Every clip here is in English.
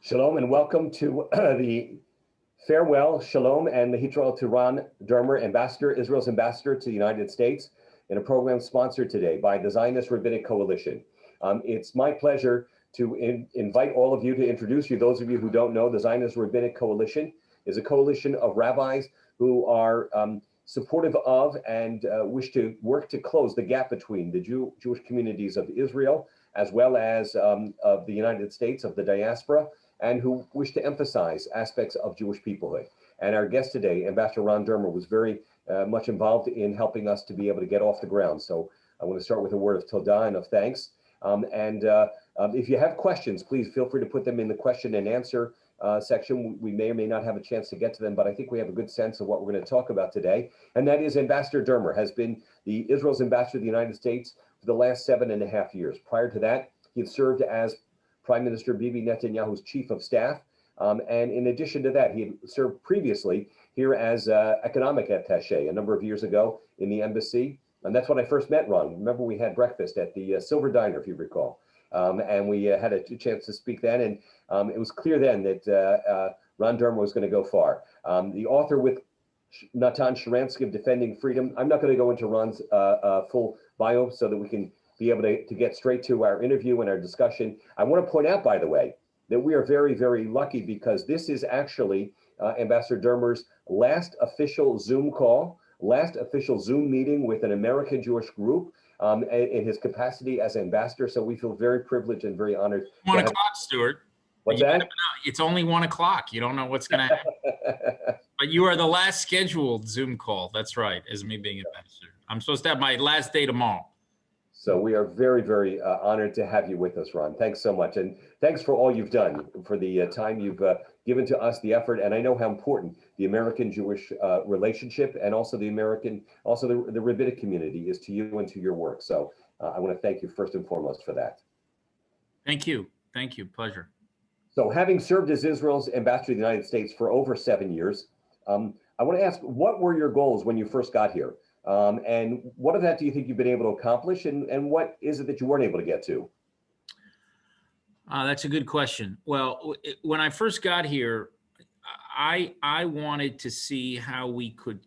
Shalom and welcome to the farewell, Shalom, and the Hitral to Ron Dermer, Israel's ambassador to the United States, in a program sponsored today by the Zionist Rabbinic Coalition. It's my pleasure to invite all of you to introduce you. Those of you who don't know, the Zionist Rabbinic Coalition is a coalition of rabbis who are supportive of and wish to work to close the gap between the Jewish communities of Israel, as well as of the United States, of the diaspora, and who wish to emphasize aspects of Jewish peoplehood. And our guest today, Ambassador Ron Dermer, was very much involved in helping us to be able to get off the ground. So I want to start with a word of todah and of thanks. If you have questions, please feel free to put them in the question and answer section. We may or may not have a chance to get to them, but I think we have a good sense of what we're going to talk about today. And that is Ambassador Dermer has been Israel's ambassador to the United States for the last 7.5 years. Prior to that, he had served as Prime Minister Bibi Netanyahu's chief of staff. And in addition to that, he had served previously here as economic attaché a number of years ago in the embassy. And that's when I first met Ron. Remember, we had breakfast at the Silver Diner, if you recall. And we had a chance to speak then. And it was clear then that Ron Dermer was going to go far. The author with Natan Sharansky of Defending Freedom. I'm not going to go into Ron's full bio so that we can be able to get straight to our interview and our discussion. I want to point out, by the way, that we are very, very lucky because this is actually Ambassador Dermer's last official Zoom call, last official Zoom meeting with an American Jewish group in his capacity as ambassador. So we feel very privileged and very honored. 1 o'clock, Stuart. What's that? It's only 1 o'clock. You don't know what's going to happen. But you are the last scheduled Zoom call. That's right, as me being ambassador. I'm supposed to have my last day tomorrow. So we are very, very honored to have you with us, Ron. Thanks so much. And thanks for all you've done, for the time you've given to us, the effort. And I know how important the American-Jewish relationship and also the rabbinic community is to you and to your work. So I want to thank you first and foremost for that. Thank you. Thank you. Pleasure. So having served as Israel's ambassador to the United States for over 7 years, I want to ask, what were your goals when you first got here? And what of that do you think you've been able to accomplish, and what is it that you weren't able to get to? That's a good question. Well, when I first got here, I wanted to see how we could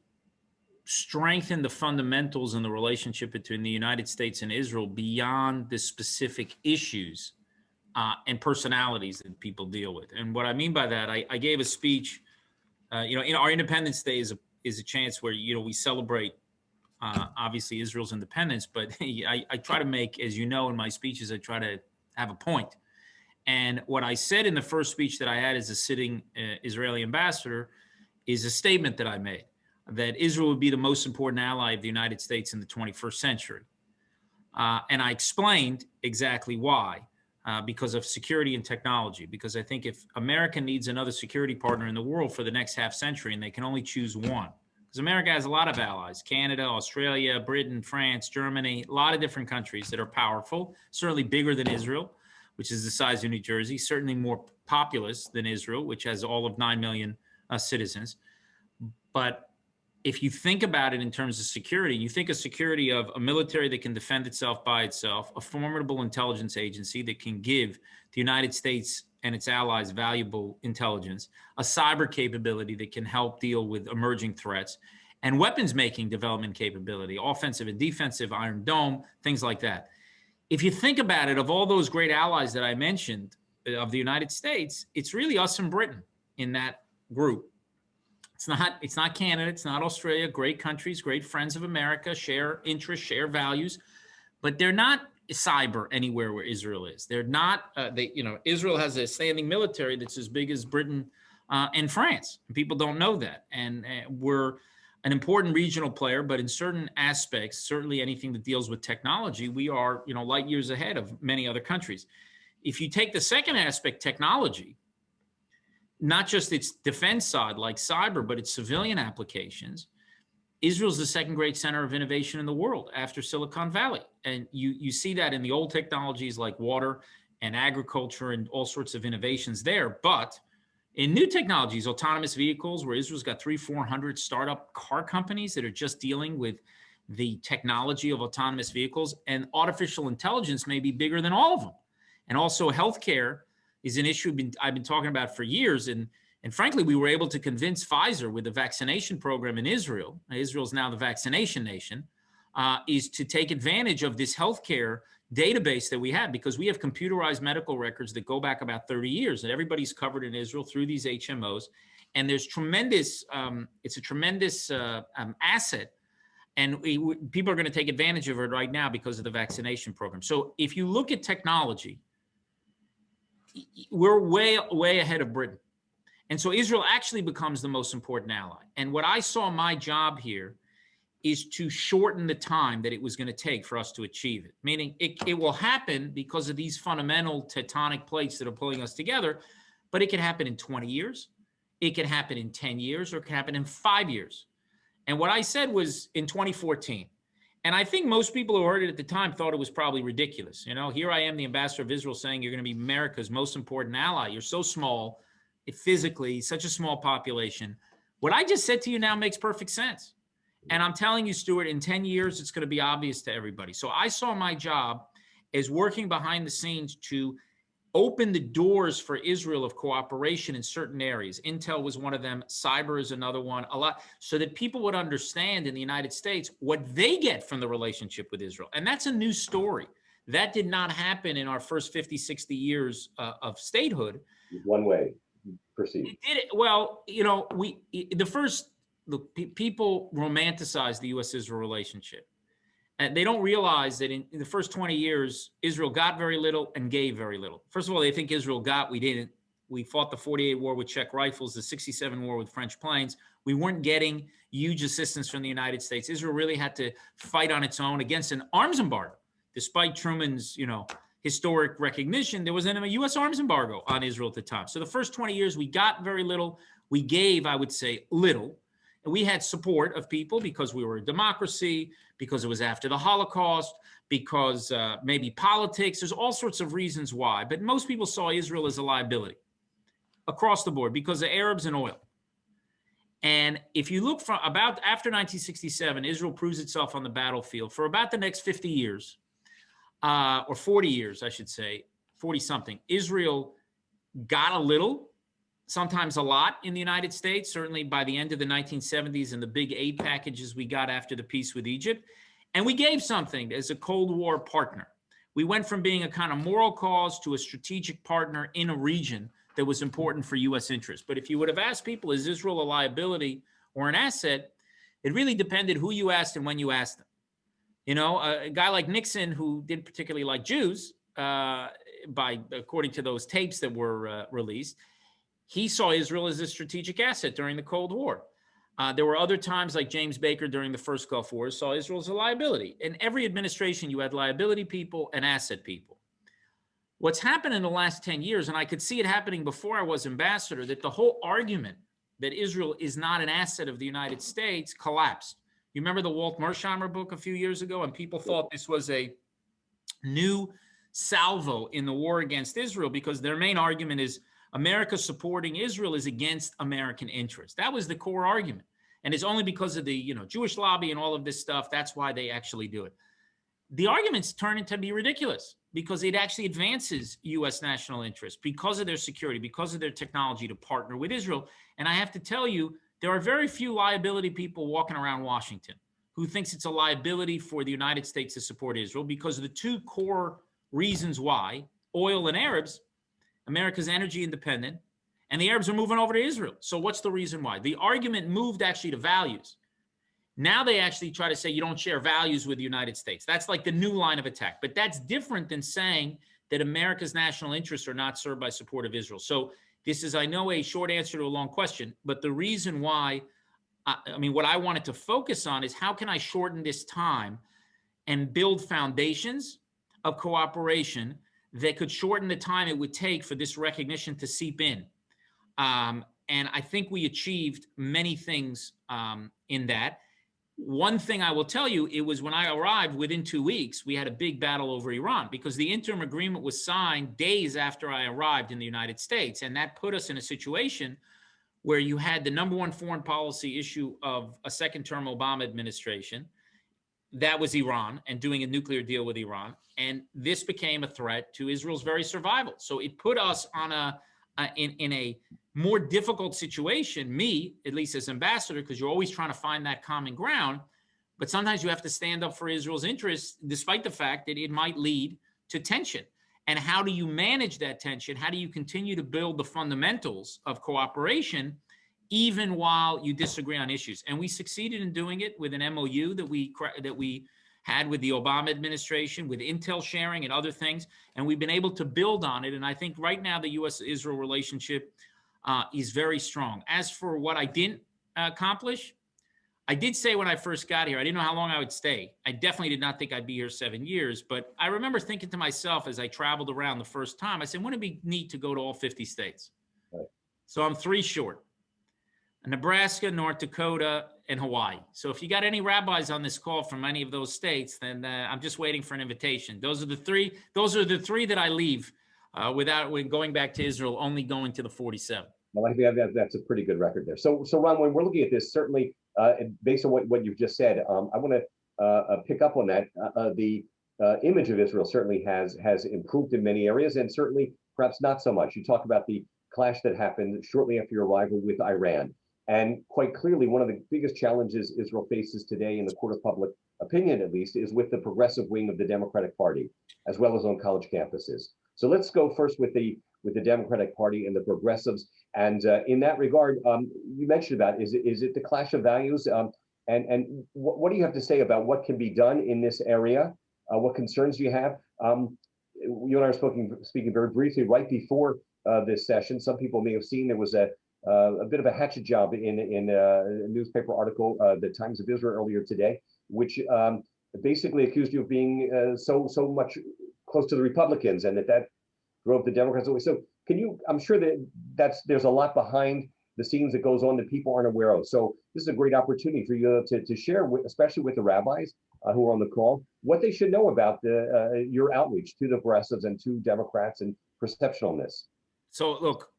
strengthen the fundamentals in the relationship between the United States and Israel beyond the specific issues and personalities that people deal with. And what I mean by that, I gave a speech. In our Independence Day is a chance where we celebrate. Obviously Israel's independence, but I try to make, as you know, in my speeches, I try to have a point. And what I said in the first speech that I had as a sitting Israeli ambassador is a statement that I made, that Israel would be the most important ally of the United States in the 21st century. And I explained exactly why, because of security and technology, because I think if America needs another security partner in the world for the next half century, and they can only choose one, because America has a lot of allies: Canada, Australia, Britain, France, Germany, a lot of different countries that are powerful, certainly bigger than Israel, which is the size of New Jersey, certainly more populous than Israel, which has all of 9 million citizens. But if you think about it in terms of security, you think of security of a military that can defend itself by itself, a formidable intelligence agency that can give the United States and its allies valuable intelligence, a cyber capability that can help deal with emerging threats, and weapons making development capability, offensive and defensive, Iron Dome, things like that. If you think about it, of all those great allies that I mentioned of the United States, it's really us and Britain in that group. It's not Canada, it's not Australia, great countries, great friends of America, share interests, share values, but they're not cyber anywhere where Israel is. They're not, Israel has a standing military that's as big as Britain and France. And people don't know that. And we're an important regional player, but in certain aspects, certainly anything that deals with technology, we are, light years ahead of many other countries. If you take the second aspect, technology, not just its defense side like cyber, but its civilian applications, Israel's the second great center of innovation in the world after Silicon Valley. And you see that in the old technologies like water and agriculture and all sorts of innovations there. But in new technologies, autonomous vehicles, where Israel's got 300-400 startup car companies that are just dealing with the technology of autonomous vehicles, and artificial intelligence may be bigger than all of them. And also healthcare, is an issue I've been talking about for years. And frankly, we were able to convince Pfizer with the vaccination program in Israel. Israel's now the vaccination nation, is to take advantage of this healthcare database that we have, because we have computerized medical records that go back about 30 years, and everybody's covered in Israel through these HMOs. And there's tremendous, it's a tremendous asset. And people are going to take advantage of it right now because of the vaccination program. So if you look at technology, we're way ahead of Britain. And so Israel actually becomes the most important ally. And what I saw my job here is to shorten the time that it was going to take for us to achieve it. Meaning it will happen because of these fundamental tectonic plates that are pulling us together, but it could happen in 20 years. It could happen in 10 years, or it could happen in 5 years. And what I said was in 2014. And I think most people who heard it at the time thought it was probably ridiculous. You know, here I am, the ambassador of Israel, saying you're going to be America's most important ally. You're so small, physically, such a small population. What I just said to you now makes perfect sense. And I'm telling you, Stuart, in 10 years, it's going to be obvious to everybody. So I saw my job as working behind the scenes to open the doors for Israel of cooperation in certain areas. Intel was one of them. Cyber is another one. A lot, so that people would understand in the United States what they get from the relationship with Israel. And that's a new story. That did not happen in our first 50, 60 years of statehood. One way, proceed. It did it. Well, you know, people romanticize the U.S.-Israel relationship. And they don't realize that in the first 20 years, Israel got very little and gave very little. First of all, they think Israel got, we didn't. We fought the 48 war with Czech rifles, the 67 war with French planes. We weren't getting huge assistance from the United States. Israel really had to fight on its own against an arms embargo. Despite Truman's, historic recognition, there was a U.S. arms embargo on Israel at the time. So the first 20 years, we got very little. We gave, I would say, little. And we had support of people because we were a democracy, because it was after the Holocaust, because maybe politics. There's all sorts of reasons why. But most people saw Israel as a liability across the board because of Arabs and oil. And if you look from about after 1967, Israel proves itself on the battlefield for about the next 50 years, or 40 years, I should say, 40-something. Israel got a little, sometimes a lot in the United States, certainly by the end of the 1970s and the big aid packages we got after the peace with Egypt. And we gave something as a Cold War partner. We went from being a kind of moral cause to a strategic partner in a region that was important for U.S. interests. But if you would have asked people, is Israel a liability or an asset? It really depended who you asked and when you asked them. A guy like Nixon, who didn't particularly like Jews, according to those tapes that were released, he saw Israel as a strategic asset during the Cold War. There were other times, like James Baker during the first Gulf War, saw Israel as a liability. In every administration, you had liability people and asset people. What's happened in the last 10 years, and I could see it happening before I was ambassador, that the whole argument that Israel is not an asset of the United States collapsed. You remember the Walt Mersheimer book a few years ago, and people thought this was a new salvo in the war against Israel because their main argument is America supporting Israel is against American interests. That was the core argument. And it's only because of the Jewish lobby and all of this stuff, that's why they actually do it. The arguments turn into be ridiculous because it actually advances U.S. national interests because of their security, because of their technology to partner with Israel. And I have to tell you, there are very few liability people walking around Washington who thinks it's a liability for the United States to support Israel because of the two core reasons why, oil and Arabs. America's energy independent, and the Arabs are moving over to Israel. So what's the reason why? The argument moved actually to values. Now they actually try to say you don't share values with the United States. That's like the new line of attack. But that's different than saying that America's national interests are not served by support of Israel. So this is, I know, a short answer to a long question, but the reason why, what I wanted to focus on is how can I shorten this time and build foundations of cooperation that could shorten the time it would take for this recognition to seep in. And I think we achieved many things in that. One thing I will tell you, it was when I arrived, within 2 weeks, we had a big battle over Iran because the interim agreement was signed days after I arrived in the United States. And that put us in a situation where you had the number one foreign policy issue of a second-term Obama administration that was Iran and doing a nuclear deal with Iran. And this became a threat to Israel's very survival. So it put us on in a more difficult situation, me, at least as ambassador, because you're always trying to find that common ground. But sometimes you have to stand up for Israel's interests, despite the fact that it might lead to tension. And how do you manage that tension? How do you continue to build the fundamentals of cooperation, even while you disagree on issues? And we succeeded in doing it with an MOU that we had with the Obama administration, with intel sharing and other things. And we've been able to build on it. And I think right now the U.S.-Israel relationship is very strong. As for what I didn't accomplish, I did say when I first got here, I didn't know how long I would stay. I definitely did not think I'd be here 7 years. But I remember thinking to myself as I traveled around the first time, I said, wouldn't it be neat to go to all 50 states? Right. So I'm 3 short. Nebraska, North Dakota, and Hawaii. So if you got any rabbis on this call from any of those states, then I'm just waiting for an invitation. Those are the three that I leave without going back to Israel, only going to the 47. Well, I think that's a pretty good record there. So Ron, when we're looking at this, certainly based on what you've just said, I want to pick up on that. The image of Israel certainly has improved in many areas, and certainly perhaps not so much. You talk about the clash that happened shortly after your arrival with Iran. And quite clearly, one of the biggest challenges Israel faces today in the court of public opinion, at least, is with the progressive wing of the Democratic Party, as well as on college campuses. So let's go first with the Democratic Party and the progressives. And in that regard, you mentioned about, is it the clash of values? And what do you have to say about what can be done in this area? What concerns do you have? You and I were speaking very briefly right before this session. Some people may have seen there was a bit of a hatchet job in a newspaper article, the Times of Israel earlier today, which basically accused you of being so much close to the Republicans, and that drove the Democrats away. So can you? I'm sure that there's a lot behind the scenes that goes on that people aren't aware of. So this is a great opportunity for you to share, especially with the rabbis who are on the call, what they should know about your outreach to the progressives and to Democrats and perception on this. So look.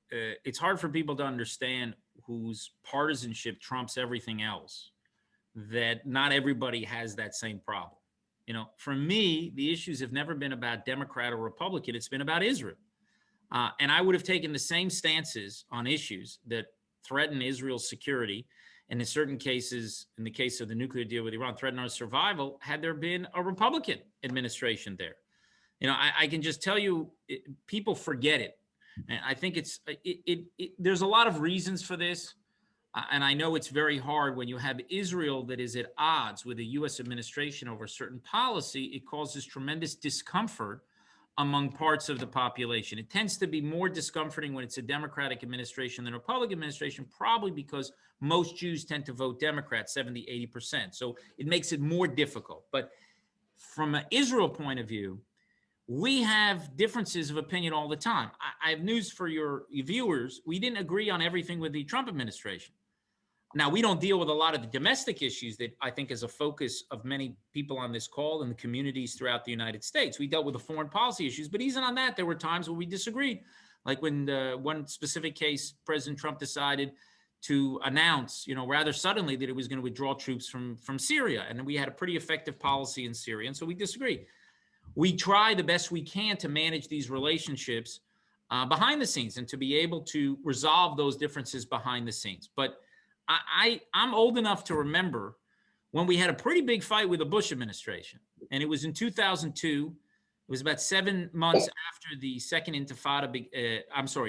It's hard for people to understand whose partisanship trumps everything else, that not everybody has that same problem. You know, for me, the issues have never been about Democrat or Republican. It's been about Israel. And I would have taken the same stances on issues that threaten Israel's security, and in certain cases, in the case of the nuclear deal with Iran, threaten our survival, had there been a Republican administration there. You know, I can just tell you, people forget it. And I think there's a lot of reasons for this. And I know it's very hard when you have Israel that is at odds with the U.S. administration over certain policy. It causes tremendous discomfort among parts of the population. It tends to be more discomforting when it's a Democratic administration than a Republican administration, probably because most Jews tend to vote Democrat, 70, 80%. So it makes it more difficult. But from an Israel point of view, we have differences of opinion all the time. I have news for your viewers. We didn't agree on everything with the Trump administration. Now, we don't deal with a lot of the domestic issues that I think is a focus of many people on this call and the communities throughout the United States. We dealt with the foreign policy issues, but even on that, there were times when we disagreed. Like when one specific case, President Trump decided to announce, rather suddenly that it was going to withdraw troops from Syria. And we had a pretty effective policy in Syria. And so we disagreed. We try the best we can to manage these relationships behind the scenes and to be able to resolve those differences behind the scenes. But I'm old enough to remember when we had a pretty big fight with the Bush administration. And it was in 2002. It was about 7 months after the second intifada.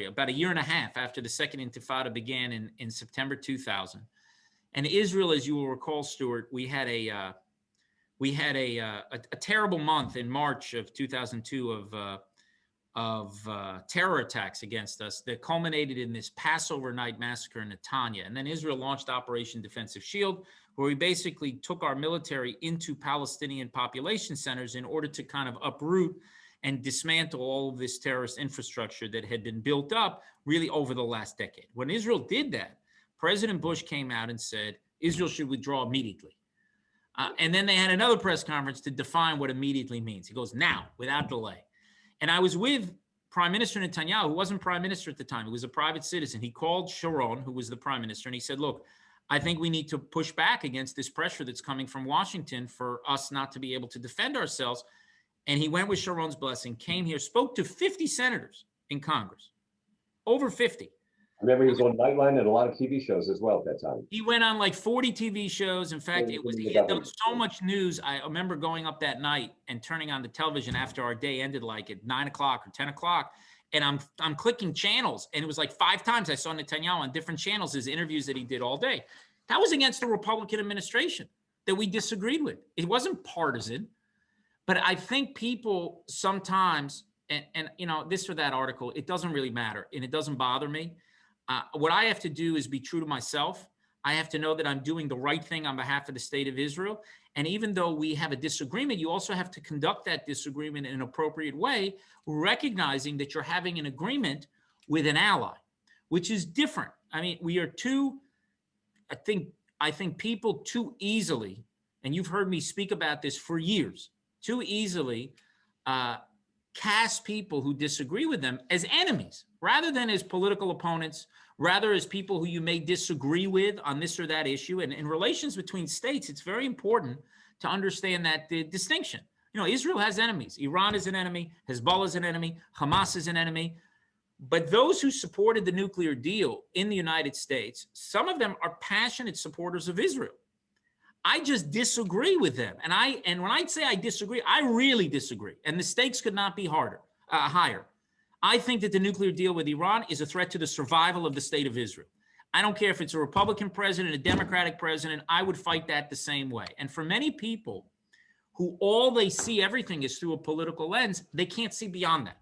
About a year and a half after the second intifada began in September 2000. And Israel, as you will recall, Stuart, we had a terrible month in March of 2002 of terror attacks against us that culminated in this Passover night massacre in Netanya. And then Israel launched Operation Defensive Shield, where we basically took our military into Palestinian population centers in order to kind of uproot and dismantle all of this terrorist infrastructure that had been built up really over the last decade. When Israel did that, President Bush came out and said Israel should withdraw immediately. And then they had another press conference to define what immediately means. He goes, now, without delay. And I was with Prime Minister Netanyahu, who wasn't prime minister at the time. He was a private citizen. He called Sharon, who was the prime minister, and he said, look, I think we need to push back against this pressure that's coming from Washington for us not to be able to defend ourselves. And he went with Sharon's blessing, came here, spoke to 50 senators in Congress, over 50. I remember he was on Nightline and a lot of TV shows as well at that time. He went on like 40 TV shows. In fact, he had done so much news. I remember going up that night and turning on the television after our day ended, like at 9 o'clock or 10 o'clock. And I'm clicking channels, and it was like 5 times I saw Netanyahu on different channels, his interviews that he did all day. That was against the Republican administration that we disagreed with. It wasn't partisan, but I think people sometimes, and you know, this or that article, it doesn't really matter, and it doesn't bother me. What I have to do is be true to myself. I have to know that I'm doing the right thing on behalf of the state of Israel. And even though we have a disagreement, you also have to conduct that disagreement in an appropriate way, recognizing that you're having an agreement with an ally, which is different. I mean, we are I think people too easily, and you've heard me speak about this for years, too easily cast people who disagree with them as enemies, rather than as political opponents, rather as people who you may disagree with on this or that issue. And in relations between states, it's very important to understand that the distinction. You know, Israel has enemies. Iran is an enemy. Hezbollah is an enemy. Hamas is an enemy. But those who supported the nuclear deal in the United States, some of them are passionate supporters of Israel. I just disagree with them. And when I say I disagree, I really disagree. And the stakes could not be higher. I think that the nuclear deal with Iran is a threat to the survival of the state of Israel. I don't care if it's a Republican president, a Democratic president, I would fight that the same way. And for many people who all they see everything is through a political lens, they can't see beyond that.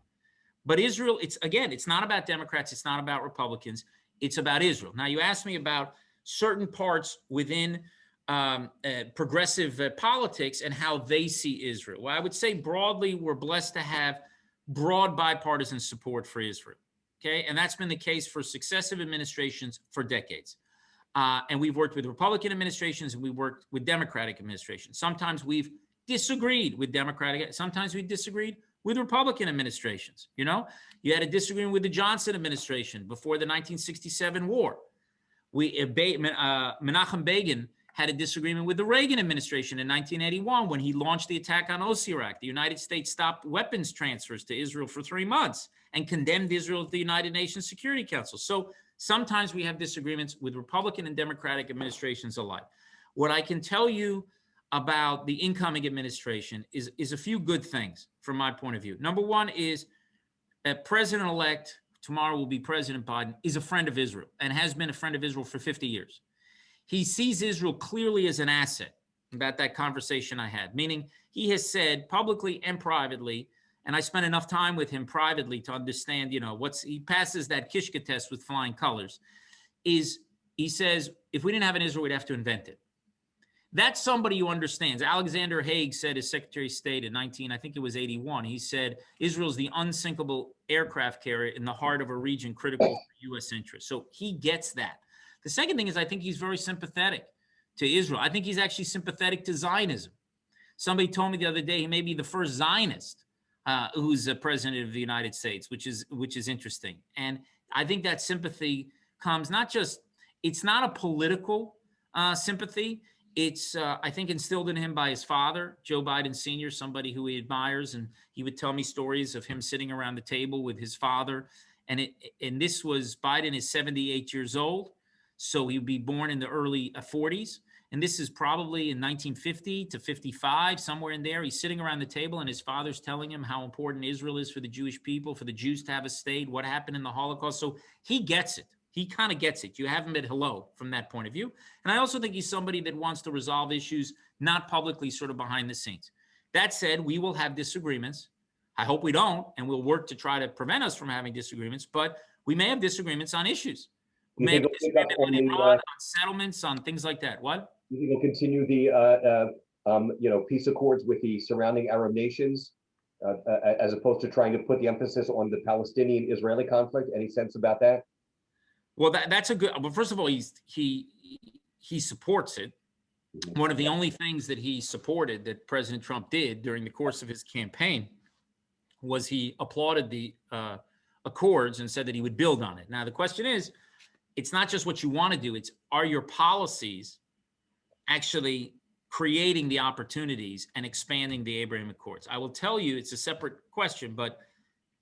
But Israel, it's not about Democrats, it's not about Republicans, it's about Israel. Now, you asked me about certain parts within progressive politics and how they see Israel. Well, I would say broadly, we're blessed to have broad bipartisan support for Israel, okay? And that's been the case for successive administrations for decades. And we've worked with Republican administrations and we worked with Democratic administrations. Sometimes we've disagreed with Democratic, sometimes we disagreed with Republican administrations. You know, you had a disagreement with the Johnson administration before the 1967 war. Menachem Begin had a disagreement with the Reagan administration in 1981 when he launched the attack on Osirak. The United States stopped weapons transfers to Israel for 3 months and condemned Israel to the United Nations Security Council. So sometimes we have disagreements with Republican and Democratic administrations alike. What I can tell you about the incoming administration is a few good things from my point of view. Number one is President-elect, tomorrow will be President Biden, is a friend of Israel and has been a friend of Israel for 50 years. He sees Israel clearly as an asset, about that conversation I had, meaning he has said publicly and privately, and I spent enough time with him privately to understand, you know, he passes that Kishka test with flying colors, is he says, if we didn't have an Israel, we'd have to invent it. That's somebody who understands. Alexander Haig said as Secretary of State in 81, he said, Israel's the unsinkable aircraft carrier in the heart of a region critical for U.S. interests. So he gets that. The second thing is I think he's very sympathetic to Israel. I think he's actually sympathetic to Zionism. Somebody told me the other day he may be the first Zionist who's a president of the United States, which is interesting. And I think that sympathy comes it's not a political sympathy. It's, I think, instilled in him by his father, Joe Biden Sr., somebody who he admires. And he would tell me stories of him sitting around the table with his father. And Biden is 78 years old. So he would be born in the early 40s. And this is probably in 1950 to 55, somewhere in there. He's sitting around the table and his father's telling him how important Israel is for the Jewish people, for the Jews to have a state, what happened in the Holocaust. So he gets it. He kind of gets it. You have him at hello from that point of view. And I also think he's somebody that wants to resolve issues, not publicly, sort of behind the scenes. That said, we will have disagreements. I hope we don't, and we'll work to try to prevent us from having disagreements, but we may have disagreements on issues. We may have disagreements on Iran, on settlements, on things like that. What? You think we'll continue the peace accords with the surrounding Arab nations, as opposed to trying to put the emphasis on the Palestinian-Israeli conflict? Any sense about that? Well, that's a good. Well, first of all, he supports it. One of the only things that he supported that President Trump did during the course of his campaign was he applauded the accords and said that he would build on it. Now, the question is it's not just what you want to do, it's are your policies actually creating the opportunities and expanding the Abraham Accords? I will tell you, it's a separate question, but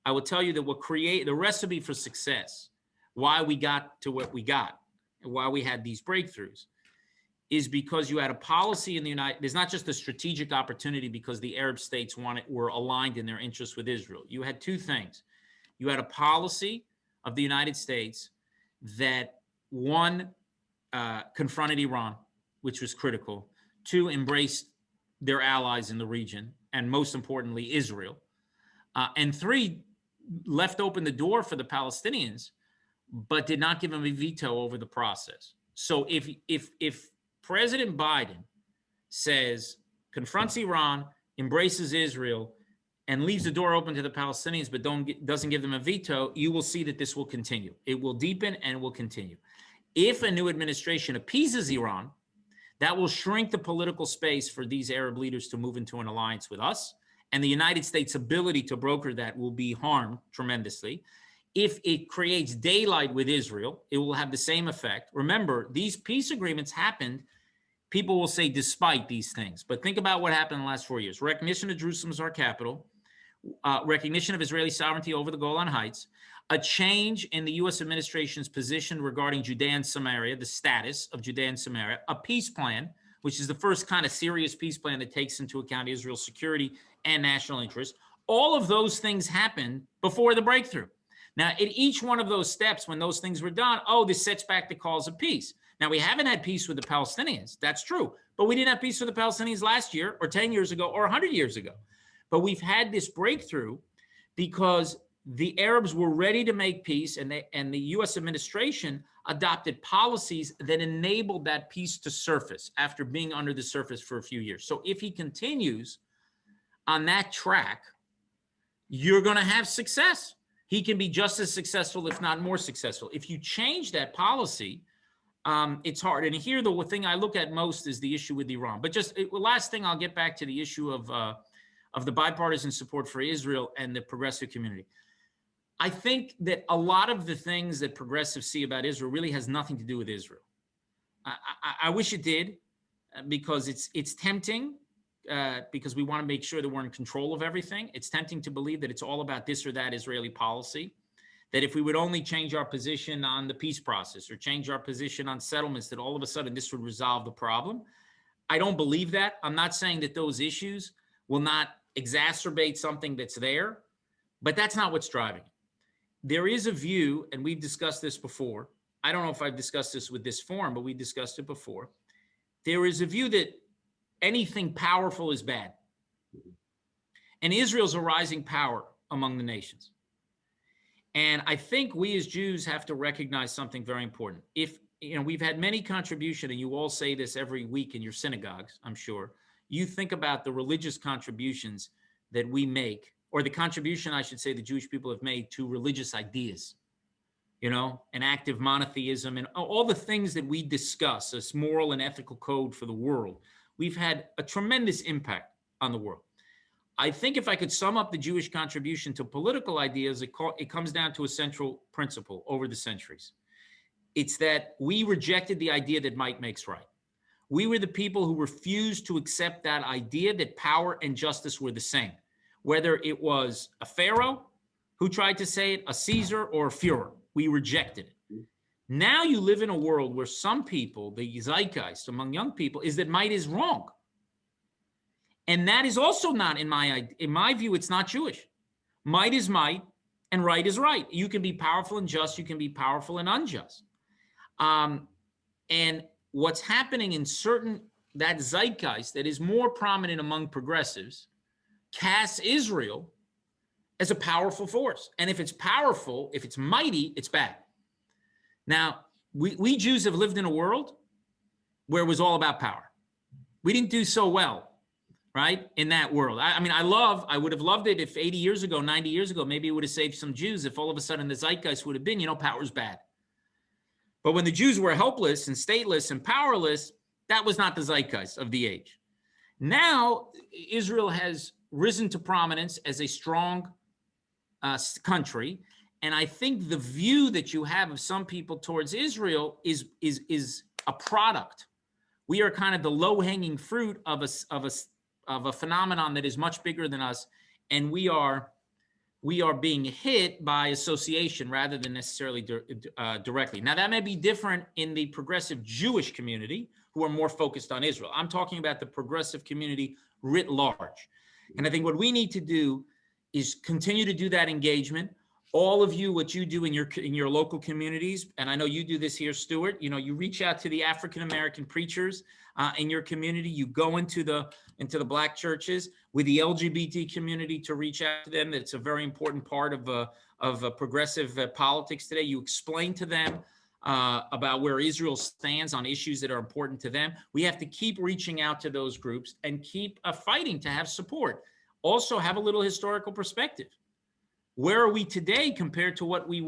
I will tell you that what create the recipe for success, why we got to what we got, and why we had these breakthroughs, is because you had a policy in the United. There's not just a strategic opportunity because the Arab states were aligned in their interests with Israel. You had two things. You had a policy of the United States that, one, confronted Iran, which was critical. Two, embraced their allies in the region, and most importantly, Israel. And three, left open the door for the Palestinians, but did not give them a veto over the process. So if President Biden says, confronts Iran, embraces Israel, and leaves the door open to the Palestinians, but doesn't give them a veto, you will see that this will continue. It will deepen and will continue. If a new administration appeases Iran, that will shrink the political space for these Arab leaders to move into an alliance with us, and the United States' ability to broker that will be harmed tremendously. If it creates daylight with Israel, it will have the same effect. Remember, these peace agreements happened, people will say despite these things, but think about what happened in the last 4 years. Recognition of Jerusalem as our capital, recognition of Israeli sovereignty over the Golan Heights, a change in the U.S. administration's position regarding Judea and Samaria, the status of Judea and Samaria, a peace plan, which is the first kind of serious peace plan that takes into account Israel's security and national interest. All of those things happened before the breakthrough. Now, at each one of those steps, when those things were done, this sets back the cause of peace. Now, we haven't had peace with the Palestinians. That's true. But we didn't have peace with the Palestinians last year or 10 years ago or 100 years ago. But we've had this breakthrough because the Arabs were ready to make peace, and the U.S. administration adopted policies that enabled that peace to surface after being under the surface for a few years. So if he continues on that track, you're going to have success. He can be just as successful, if not more successful. If you change that policy, it's hard. And here, the thing I look at most is the issue with Iran. But last thing, I'll get back to the issue of the bipartisan support for Israel and the progressive community. I think that a lot of the things that progressives see about Israel really has nothing to do with Israel. I wish it did, because it's tempting, because we want to make sure that we're in control of everything. It's tempting to believe that it's all about this or that Israeli policy, that if we would only change our position on the peace process or change our position on settlements, that all of a sudden this would resolve the problem. I don't believe that. I'm not saying that those issues will not exacerbate something that's there, but that's not what's driving it. There is a view, and we've discussed this before. I don't know if I've discussed this with this forum, but we discussed it before. There is a view that anything powerful is bad. And Israel's a rising power among the nations. And I think we as Jews have to recognize something very important. If, we've had many contributions, and you all say this every week in your synagogues, I'm sure. You think about the religious contributions that we make, or the contribution, I should say, the Jewish people have made to religious ideas, an active monotheism, and all the things that we discuss, this moral and ethical code for the world. We've had a tremendous impact on the world. I think if I could sum up the Jewish contribution to political ideas, it comes down to a central principle over the centuries. It's that we rejected the idea that might makes right. We were the people who refused to accept that idea that power and justice were the same, whether it was a Pharaoh who tried to say it, a Caesar, or a Führer. We rejected it. Now you live in a world where some people, the zeitgeist among young people, is that might is wrong. And that is also not, in my view, it's not Jewish. Might is might, and right is right. You can be powerful and just, you can be powerful and unjust. And what's happening in that zeitgeist that is more prominent among progressives casts Israel as a powerful force. And if it's powerful, if it's mighty, it's bad. Now, we Jews have lived in a world where it was all about power. We didn't do so well, right, in that world. I would have loved it if 80 years ago, 90 years ago, maybe it would have saved some Jews if all of a sudden the zeitgeist would have been, power's bad. But when the Jews were helpless and stateless and powerless, that was not the zeitgeist of the age. Now, Israel has risen to prominence as a strong country, And I think the view that you have of some people towards Israel is a product. We are kind of the low-hanging fruit of a phenomenon that is much bigger than us, and we are being hit by association rather than necessarily directly. Now, that may be different in the progressive Jewish community who are more focused on Israel. I'm talking about the progressive community writ large. And I think what we need to do is continue to do that engagement. All of you, what you do in your local communities, and I know you do this here, Stuart, you reach out to the African-American preachers in your community. You go into the Black churches with the LGBT community to reach out to them. It's a very important part of progressive politics today. You explain to them about where Israel stands on issues that are important to them. We have to keep reaching out to those groups and keep fighting to have support. Also, have a little historical perspective. Where are we today compared to where we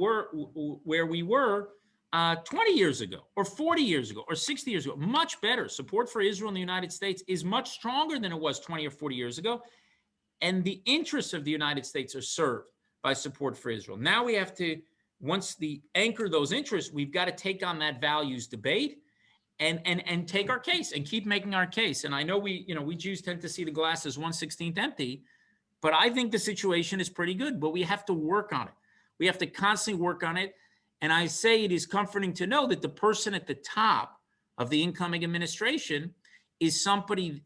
were 20 years ago or 40 years ago or 60 years ago? Much better. Support for Israel in the United States is much stronger than it was 20 or 40 years ago. And the interests of the United States are served by support for Israel. Now we have to, once we anchor those interests, we've got to take on that values debate and take our case and keep making our case. And I know we Jews tend to see the glass as 1/16 empty, but I think the situation is pretty good, but we have to work on it. We have to constantly work on it. And I say it is comforting to know that the person at the top of the incoming administration is somebody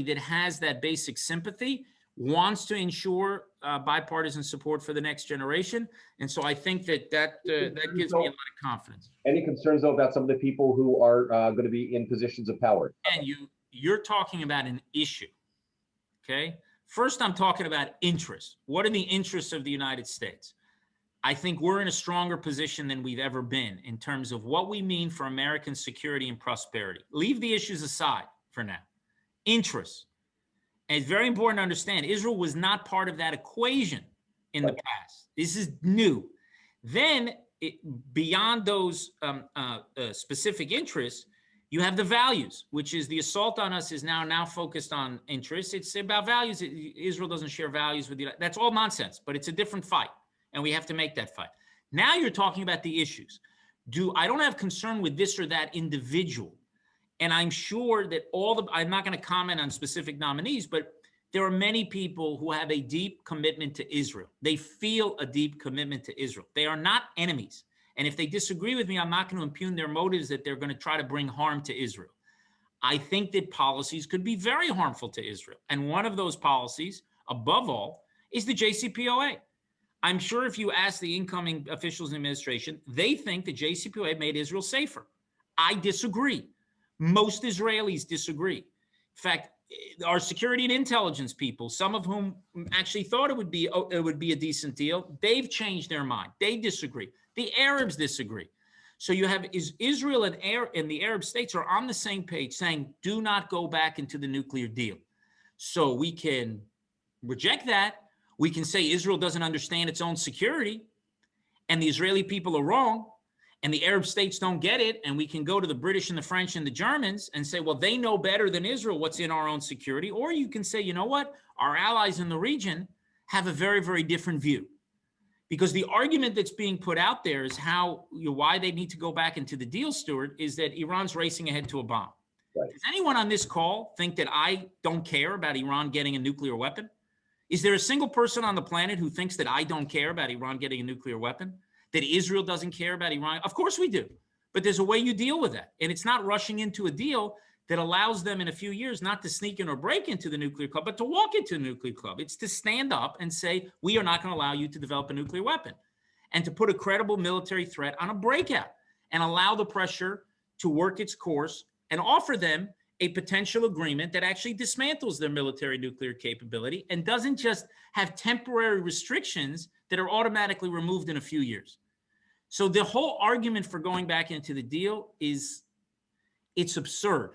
that has that basic sympathy, wants to ensure bipartisan support for the next generation. And so I think that gives me a lot of confidence. Any concerns, though, about some of the people who are going to be in positions of power? And you're talking about an issue, okay? First, I'm talking about interests. What are the interests of the United States? I think we're in a stronger position than we've ever been in terms of what we mean for American security and prosperity. Leave the issues aside for now. Interests. And it's very important to understand, Israel was not part of that equation in the past. This is new. Then, beyond those specific interests, you have the values, which is the assault on us is now focused on interests. It's about values. Israel doesn't share values with the United States. That's all nonsense, but it's a different fight, and we have to make that fight. Now you're talking about the issues. I don't have concern with this or that individual, and I'm sure that I'm not going to comment on specific nominees, but there are many people who have a deep commitment to Israel. They feel a deep commitment to Israel. They are not enemies. And if they disagree with me, I'm not going to impugn their motives that they're going to try to bring harm to Israel. I think that policies could be very harmful to Israel. And one of those policies, above all, is the JCPOA. I'm sure if you ask the incoming officials in the administration, they think the JCPOA made Israel safer. I disagree. Most Israelis disagree. In fact, our security and intelligence people, some of whom actually thought it would be a decent deal, they've changed their mind. They disagree. The Arabs disagree. So you have Israel and the Arab states are on the same page saying, do not go back into the nuclear deal. So we can reject that. We can say Israel doesn't understand its own security and the Israeli people are wrong and the Arab states don't get it. And we can go to the British and the French and the Germans and say, well, they know better than Israel what's in our own security. Or you can say, you know what? Our allies in the region have a very, very different view. Because the argument that's being put out there is why they need to go back into the deal, Stuart, is that Iran's racing ahead to a bomb. Right. Does anyone on this call think that I don't care about Iran getting a nuclear weapon? Is there a single person on the planet who thinks that I don't care about Iran getting a nuclear weapon? That Israel doesn't care about Iran? Of course we do. But there's a way you deal with that. And it's not rushing into a deal that allows them in a few years not to sneak in or break into the nuclear club, but to walk into the nuclear club. It's to stand up and say, we are not going to allow you to develop a nuclear weapon, and to put a credible military threat on a breakout and allow the pressure to work its course and offer them a potential agreement that actually dismantles their military nuclear capability and doesn't just have temporary restrictions that are automatically removed in a few years. So the whole argument for going back into the deal it's absurd.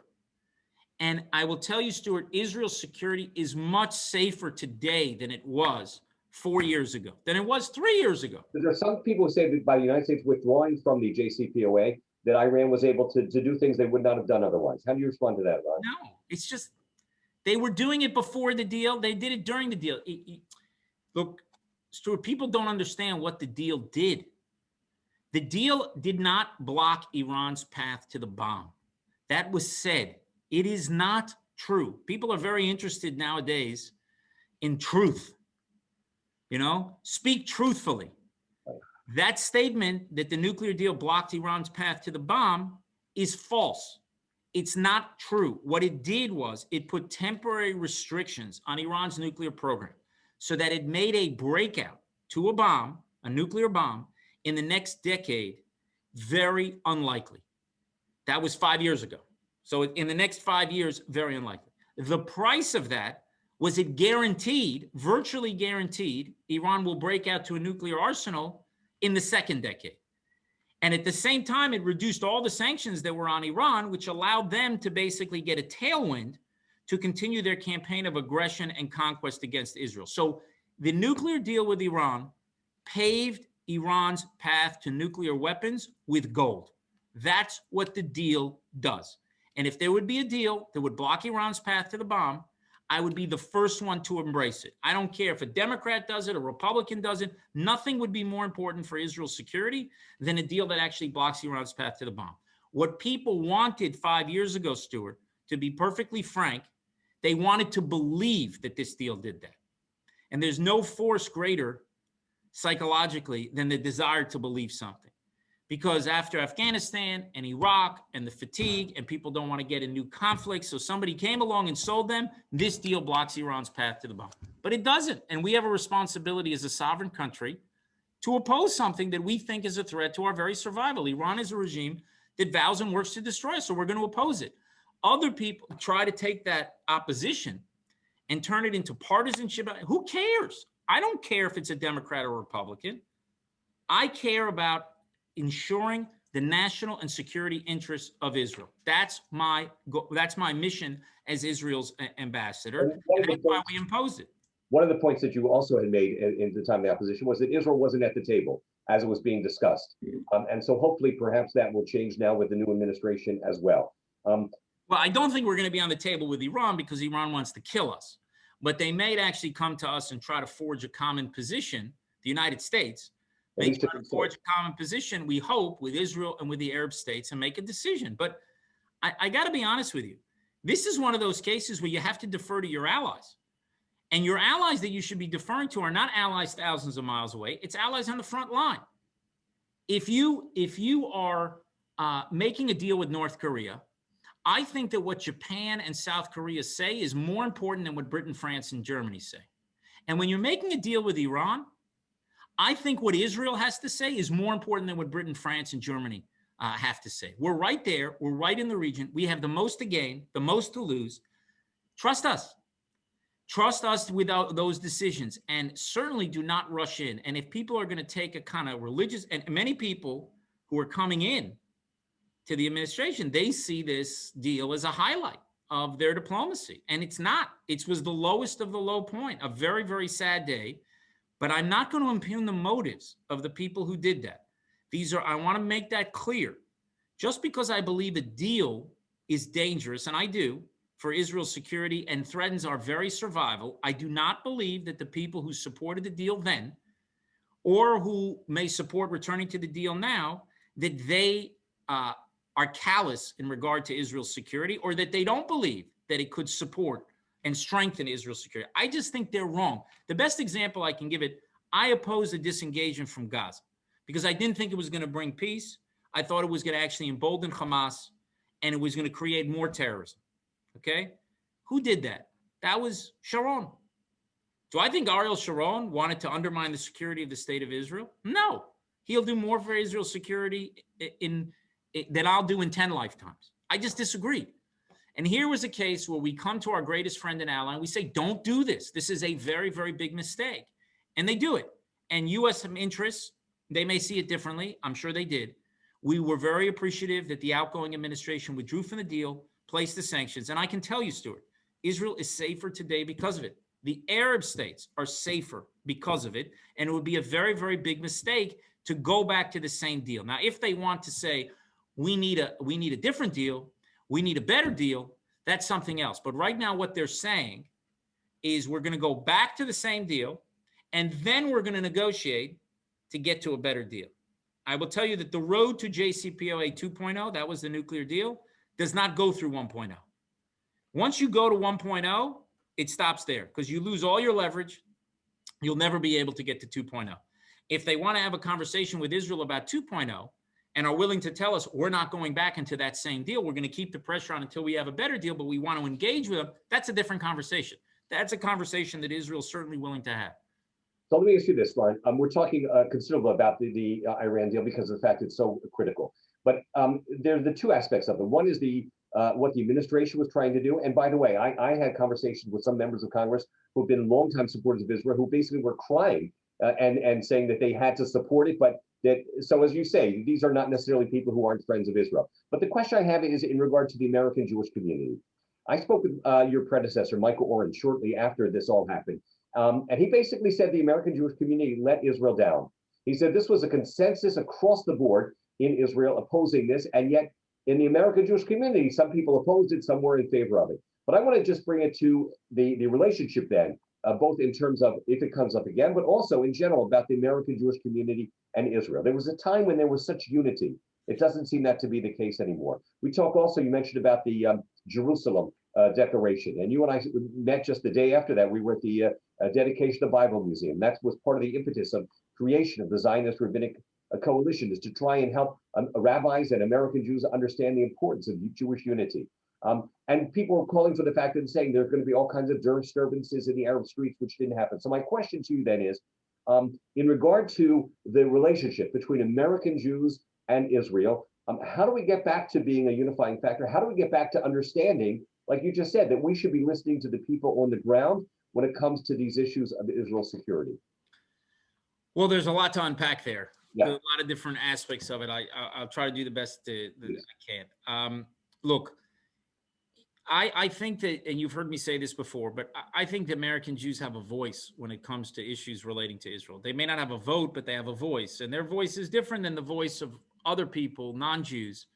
And I will tell you, Stuart, Israel's security is much safer today than it was 4 years ago, than it was 3 years ago. There are some people who say that by the United States withdrawing from the JCPOA, that Iran was able to do things they would not have done otherwise. How do you respond to that, Ron? No, it's just they were doing it before the deal. They did it during the deal. Look, Stuart, people don't understand what the deal did. The deal did not block Iran's path to the bomb. That was said. It is not true. People are very interested nowadays in truth. Speak truthfully. That statement that the nuclear deal blocked Iran's path to the bomb is false. It's not true. What it did was it put temporary restrictions on Iran's nuclear program so that it made a breakout to a bomb, a nuclear bomb, in the next decade very unlikely. That was 5 years ago. So in the next 5 years, very unlikely. The price of that was it guaranteed, virtually guaranteed, Iran will break out to a nuclear arsenal in the second decade. And at the same time, it reduced all the sanctions that were on Iran, which allowed them to basically get a tailwind to continue their campaign of aggression and conquest against Israel. So the nuclear deal with Iran paved Iran's path to nuclear weapons with gold. That's what the deal does. And if there would be a deal that would block Iran's path to the bomb, I would be the first one to embrace it. I don't care if a Democrat does it, a Republican does it. Nothing would be more important for Israel's security than a deal that actually blocks Iran's path to the bomb. What people wanted 5 years ago, Stuart, to be perfectly frank, they wanted to believe that this deal did that. And there's no force greater psychologically than the desire to believe something. Because after Afghanistan and Iraq and the fatigue, and people don't want to get in new conflicts, so somebody came along and sold them, this deal blocks Iran's path to the bomb. But it doesn't. And we have a responsibility as a sovereign country to oppose something that we think is a threat to our very survival. Iran is a regime that vows and works to destroy us, so we're going to oppose it. Other people try to take that opposition and turn it into partisanship. Who cares? I don't care if it's a Democrat or Republican. I care about ensuring the national and security interests of Israel. That's my mission as Israel's ambassador. And that's why we imposed it. One of the points that you also had made in the time of the opposition was that Israel wasn't at the table as it was being discussed. And so hopefully perhaps that will change now with the new administration as well. Well, I don't think we're going to be on the table with Iran because Iran wants to kill us. But they may actually come to us and try to forge a common position, the United States, may try to forge a common position, we hope, with Israel and with the Arab states and make a decision. But I got to be honest with you. This is one of those cases where you have to defer to your allies. And your allies that you should be deferring to are not allies thousands of miles away. It's allies on the front line. If you are making a deal with North Korea, I think that what Japan and South Korea say is more important than what Britain, France, and Germany say. And when you're making a deal with Iran, I think what Israel has to say is more important than what Britain, France, and Germany have to say. We're right there. We're right in the region. We have the most to gain, the most to lose. Trust us. Trust us without those decisions, and certainly do not rush in. And if people are going to take a kind of religious, and many people who are coming in to the administration, they see this deal as a highlight of their diplomacy. And it's not. It was the lowest of the low point, a very, very sad day. But I'm not going to impugn the motives of the people who did that. I want to make that clear. Just because I believe a deal is dangerous, and I do, for Israel's security and threatens our very survival, I do not believe that the people who supported the deal then, or who may support returning to the deal now, that they are callous in regard to Israel's security, or that they don't believe that it could support and strengthen Israel's security. I just think they're wrong. The best example I can give it, I opposed a disengagement from Gaza because I didn't think it was going to bring peace. I thought it was going to actually embolden Hamas, and it was going to create more terrorism. Okay? Who did that? That was Sharon. Do I think Ariel Sharon wanted to undermine the security of the state of Israel? No. He'll do more for Israel's security than I'll do in 10 lifetimes. I just disagree. And here was a case where we come to our greatest friend and ally and we say, don't do this. This is a very, very big mistake. And they do it. And U.S. interests, they may see it differently. I'm sure they did. We were very appreciative that the outgoing administration withdrew from the deal, placed the sanctions. And I can tell you, Stuart, Israel is safer today because of it. The Arab states are safer because of it. And it would be a very, very big mistake to go back to the same deal. Now, if they want to say, we need a different deal, we need a better deal, that's something else. But right now what they're saying is we're going to go back to the same deal, and then we're going to negotiate to get to a better deal. I will tell you that the road to JCPOA 2.0, that was the nuclear deal, does not go through 1.0. Once you go to 1.0, it stops there because you lose all your leverage. You'll never be able to get to 2.0. If they want to have a conversation with Israel about 2.0 and are willing to tell us we're not going back into that same deal, we're going to keep the pressure on until we have a better deal, but we want to engage with them, that's a different conversation. That's a conversation that Israel's certainly willing to have. So let me ask you this, Ron. We're talking considerable about the Iran deal because of the fact it's so critical. But there are the two aspects of it. One is the what the administration was trying to do. And by the way, I had conversations with some members of Congress who have been longtime supporters of Israel, who basically were crying and saying that they had to support it. But that, so as you say, these are not necessarily people who aren't friends of Israel. But the question I have is in regard to the American Jewish community. I spoke with your predecessor, Michael Oren, shortly after this all happened. And he basically said the American Jewish community let Israel down. He said this was a consensus across the board in Israel opposing this, and yet in the American Jewish community, some people opposed it, some were in favor of it. But I want to just bring it to the relationship then, both in terms of if it comes up again, but also in general about the American Jewish community and Israel. There was a time when there was such unity. It doesn't seem that to be the case anymore. We talk also, you mentioned about the Jerusalem Declaration, and you and I met just the day after that. We were at the dedication of the Bible Museum. That was part of the impetus of creation of the Zionist Rabbinic Coalition, is to try and help rabbis and American Jews understand the importance of Jewish unity. And people were calling for the fact and saying there's going to be all kinds of disturbances in the Arab streets, which didn't happen. So my question to you then is, in regard to the relationship between American Jews and Israel, how do we get back to being a unifying factor? How do we get back to understanding, like you just said, that we should be listening to the people on the ground when it comes to these issues of Israel's security? Well, there's a lot to unpack there. Yeah. There's a lot of different aspects of it. I'll try to do the best that I can. Look, I think that, and you've heard me say this before, but I think the American Jews have a voice when it comes to issues relating to Israel. They may not have a vote, but they have a voice, and their voice is different than the voice of other people, non-Jews,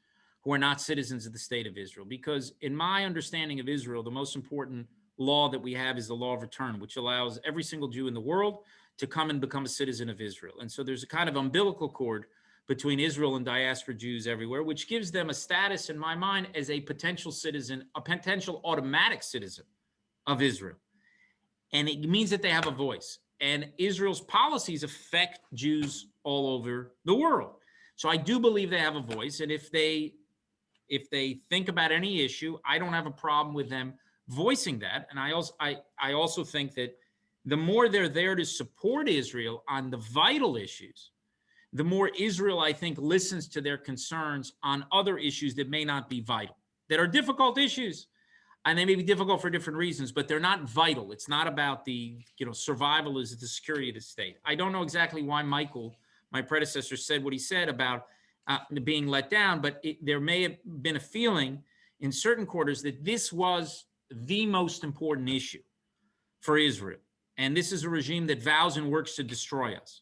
who are not citizens of the state of Israel. Because in my understanding of Israel, the most important law that we have is the law of return, which allows every single Jew in the world to come and become a citizen of Israel. And so there's a kind of umbilical cord between Israel and diaspora Jews everywhere, which gives them a status, in my mind, as a potential citizen, a potential automatic citizen of Israel. And it means that they have a voice. And Israel's policies affect Jews all over the world. So I do believe they have a voice. And if they think about any issue, I don't have a problem with them voicing that. And I also think that the more they're there to support Israel on the vital issues, the more Israel, I think, listens to their concerns on other issues that may not be vital, that are difficult issues. And they may be difficult for different reasons, but they're not vital. It's not about the, survival is the security of the state. I don't know exactly why Michael, my predecessor, said what he said about being let down, but there may have been a feeling in certain quarters that this was the most important issue for Israel. And this is a regime that vows and works to destroy us.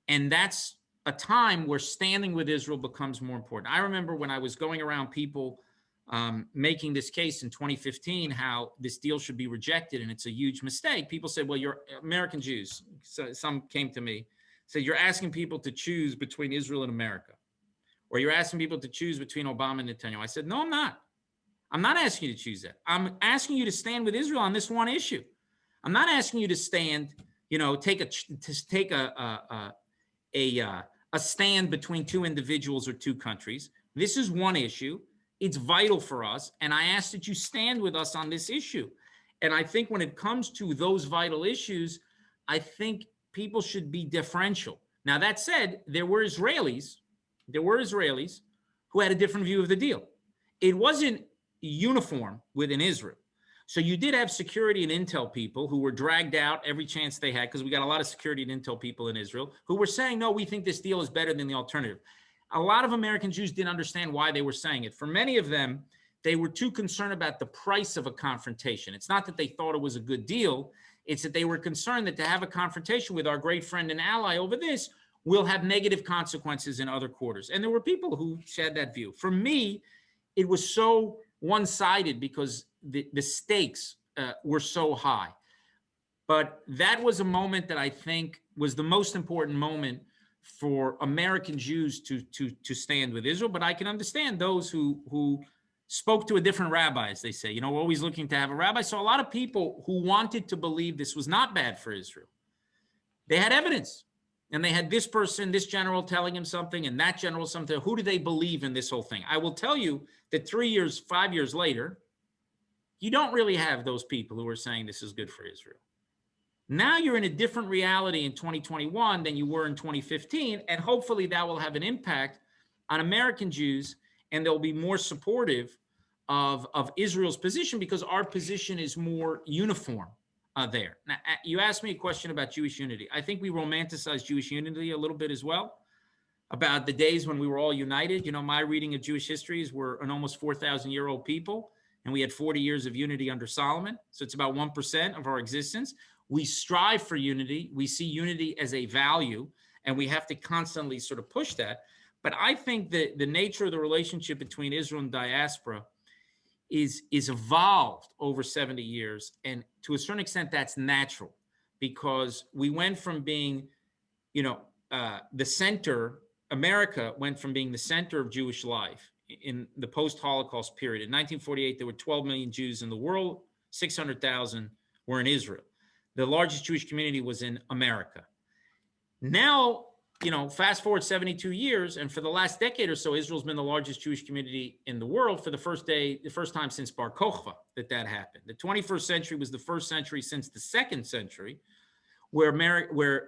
And that's a time where standing with Israel becomes more important. I remember when I was going around people making this case in 2015, how this deal should be rejected and it's a huge mistake. People said, well, you're American Jews. So some came to me, said, you're asking people to choose between Israel and America, or you're asking people to choose between Obama and Netanyahu. I said, no, I'm not. I'm not asking you to choose that. I'm asking you to stand with Israel on this one issue. I'm not asking you to stand, take a stand between two individuals or two countries. This is one issue. It's vital for us. And I ask that you stand with us on this issue. And I think when it comes to those vital issues, I think people should be deferential. Now, that said, there were Israelis who had a different view of the deal. It wasn't uniform within Israel. So you did have security and intel people who were dragged out every chance they had, because we got a lot of security and intel people in Israel who were saying, no, we think this deal is better than the alternative. A lot of American Jews didn't understand why they were saying it. For many of them, they were too concerned about the price of a confrontation. It's not that they thought it was a good deal. It's that they were concerned that to have a confrontation with our great friend and ally over this will have negative consequences in other quarters. And there were people who shared that view. For me, it was so one-sided because the stakes were so high. But that was a moment that I think was the most important moment for American Jews to stand with Israel. But I can understand those who spoke to a different rabbi, as they say, you know, we're always looking to have a rabbi. So a lot of people who wanted to believe this was not bad for Israel, they had evidence. And they had this person, this general telling him something, and that general something. Who do they believe in this whole thing? I will tell you that 3 years, 5 years later, you don't really have those people who are saying this is good for Israel. Now you're in a different reality in 2021 than you were in 2015, and hopefully that will have an impact on American Jews, and they'll be more supportive of Israel's position because our position is more uniform there. Now, you asked me a question about Jewish unity. I think we romanticize Jewish unity a little bit as well, about the days when we were all united. You know, my reading of Jewish history is we're an almost 4,000-year-old people, and we had 40 years of unity under Solomon. So it's about 1% of our existence. We strive for unity. We see unity as a value, and we have to constantly sort of push that. But I think that the nature of the relationship between Israel and diaspora is evolved over 70 years. And to a certain extent, that's natural because we went from being, you know, the center, America went from being the center of Jewish life in the post-Holocaust period. In 1948, there were 12 million Jews in the world, 600,000 were in Israel. The largest Jewish community was in America. Now, you know, fast forward 72 years, and for the last decade or so, Israel's been the largest Jewish community in the world for the first time since Bar Kokhba that happened. The 21st century was the first century since the second century where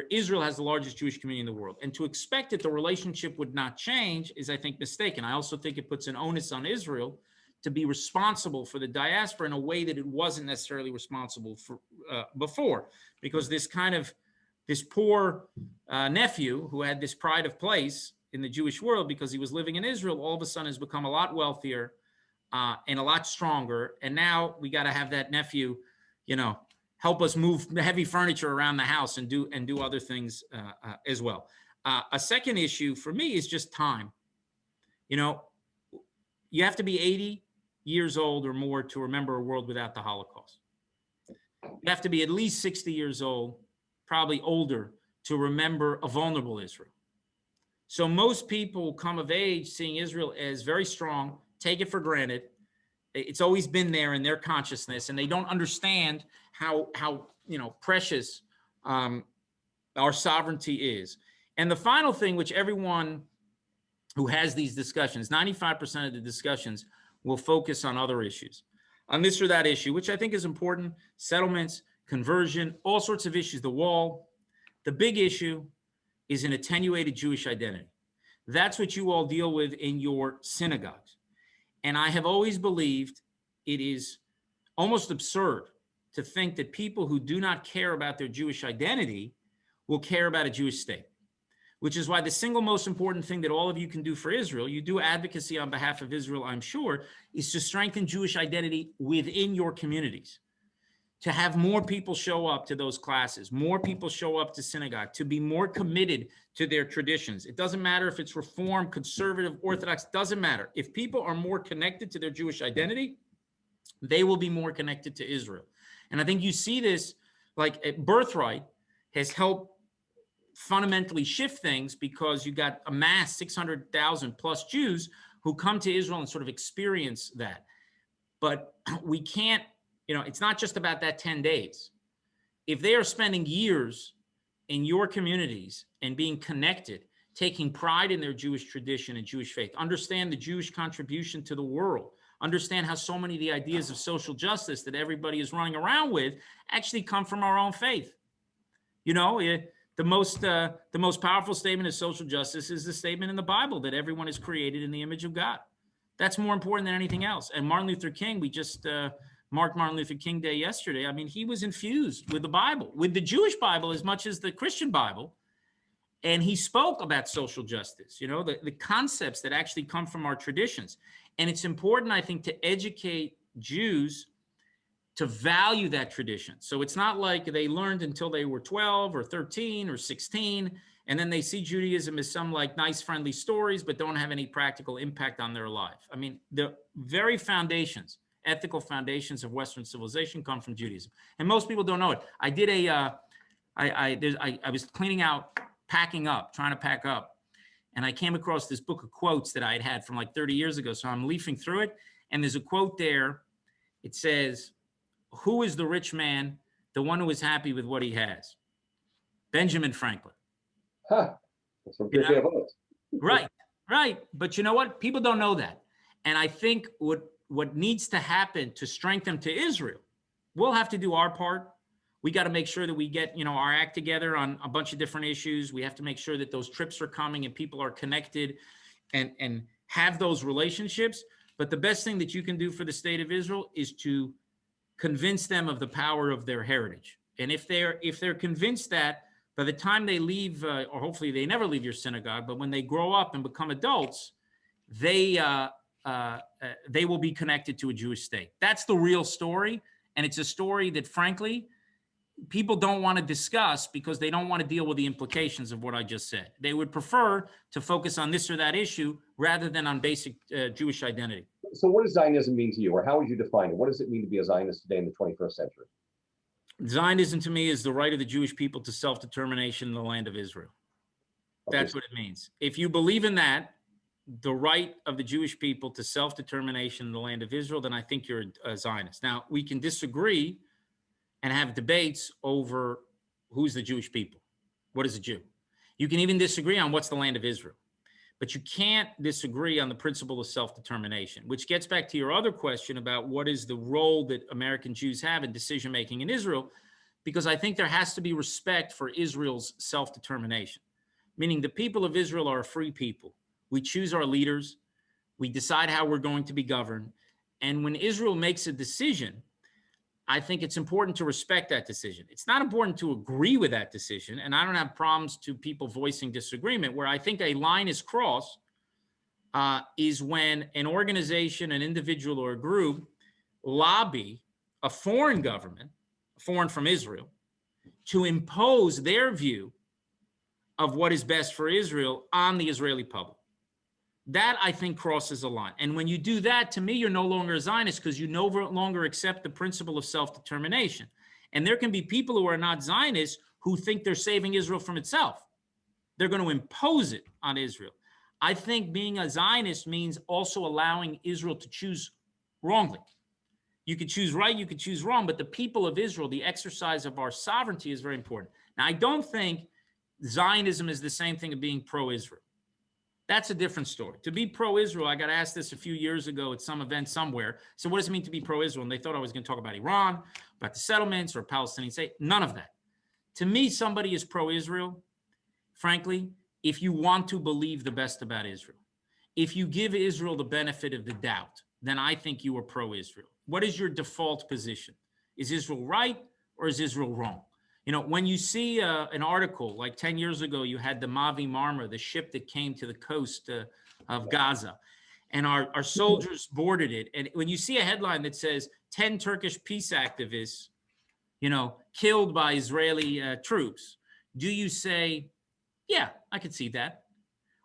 Israel has the largest Jewish community in the world. And to expect that the relationship would not change is, I think, mistaken. I also think it puts an onus on Israel to be responsible for the diaspora in a way that it wasn't necessarily responsible for before, because this poor nephew who had this pride of place in the Jewish world because he was living in Israel, all of a sudden has become a lot wealthier and a lot stronger. And now we got to have that nephew, you know, help us move heavy furniture around the house and do other things as well. A second issue for me is just time. You know, you have to be 80 years old or more to remember a world without the Holocaust. You have to be at least 60 years old, probably older, to remember a vulnerable Israel. So most people come of age seeing Israel as very strong, take it for granted. It's always been there in their consciousness, and they don't understand how you know, precious our sovereignty is. And the final thing, which everyone who has these discussions, 95% of the discussions will focus on other issues, on this or that issue, which I think is important, settlements, conversion, all sorts of issues, the wall. The big issue is an attenuated Jewish identity. That's what you all deal with in your synagogues. And I have always believed it is almost absurd to think that people who do not care about their Jewish identity will care about a Jewish state, which is why the single most important thing that all of you can do for Israel, you do advocacy on behalf of Israel, I'm sure, is to strengthen Jewish identity within your communities, to have more people show up to those classes, more people show up to synagogue, to be more committed to their traditions. It doesn't matter if it's Reform, Conservative, Orthodox, doesn't matter. If people are more connected to their Jewish identity, they will be more connected to Israel. And I think you see this, like Birthright has helped fundamentally shift things because you got a mass 600,000 plus Jews who come to Israel and sort of experience that. But we can't, you know, it's not just about that 10 days. If they are spending years in your communities and being connected, taking pride in their Jewish tradition and Jewish faith, understand the Jewish contribution to the world, understand how so many of the ideas of social justice that everybody is running around with actually come from our own faith. You know, the most powerful statement of social justice is the statement in the Bible that everyone is created in the image of God. That's more important than anything else. And Martin Luther King, we just marked Martin Luther King Day yesterday. I mean, he was infused with the Bible, with the Jewish Bible as much as the Christian Bible. And he spoke about social justice, you know, the concepts that actually come from our traditions. And it's important, I think, to educate Jews to value that tradition. So it's not like they learned until they were 12 or 13 or 16, and then they see Judaism as some like nice, friendly stories, but don't have any practical impact on their life. I mean, the very foundations, ethical foundations of Western civilization come from Judaism. And most people don't know it. I did I was cleaning out, packing up, trying to pack up, and I came across this book of quotes that I had from like 30 years ago. So I'm leafing through it, and there's a quote there. It says, "Who is the rich man? The one who is happy with what he has." Benjamin Franklin. Huh. That's from Good Day of Oats. Right, right. But you know what? People don't know that. And I think what needs to happen to strengthen to Israel, we'll have to do our part. We got to make sure that we get, our act together on a bunch of different issues. We have to make sure that those trips are coming and people are connected and have those relationships. But the best thing that you can do for the state of Israel is to convince them of the power of their heritage. And if they're convinced that by the time they leave, or hopefully they never leave your synagogue, but when they grow up and become adults, they will be connected to a Jewish state. That's the real story. And it's a story that, frankly, people don't want to discuss because they don't want to deal with the implications of what I just said. They would prefer to focus on this or that issue rather than on basic Jewish identity. So what does Zionism mean to you, or how would you define it? What does it mean to be a Zionist today in the 21st century? Zionism to me is the right of the Jewish people to self-determination in the land of Israel. Okay. That's what it means. If you believe in that, the right of the Jewish people to self-determination in the land of Israel, then I think you're a Zionist. Now, we can disagree and have debates over who's the Jewish people. What is a Jew? You can even disagree on what's the land of Israel. But you can't disagree on the principle of self-determination, which gets back to your other question about what is the role that American Jews have in decision-making in Israel, because I think there has to be respect for Israel's self-determination, meaning the people of Israel are a free people. We choose our leaders. We decide how we're going to be governed. And when Israel makes a decision, I think it's important to respect that decision. It's not important to agree with that decision. And I don't have problems to people voicing disagreement. Where I think a line is crossed is when an organization, an individual, or a group lobby a foreign government, foreign from Israel, to impose their view of what is best for Israel on the Israeli public. That, I think, crosses a line. And when you do that, to me, you're no longer a Zionist because you no longer accept the principle of self-determination. And there can be people who are not Zionists who think they're saving Israel from itself. They're going to impose it on Israel. I think being a Zionist means also allowing Israel to choose wrongly. You could choose right, you could choose wrong, but the people of Israel, the exercise of our sovereignty is very important. Now, I don't think Zionism is the same thing as being pro-Israel. That's a different story. To be pro-Israel, I got asked this a few years ago at some event somewhere. So what does it mean to be pro-Israel? And they thought I was going to talk about Iran, about the settlements, or Palestinian state. None of that. To me, somebody is pro-Israel, frankly, if you want to believe the best about Israel. If you give Israel the benefit of the doubt, then I think you are pro-Israel. What is your default position? Is Israel right or is Israel wrong? When you see an article, like 10 years ago, you had the Mavi Marmara, the ship that came to the coast of Gaza, and our soldiers boarded it. And when you see a headline that says 10 Turkish peace activists, killed by Israeli troops, do you say, yeah, I could see that?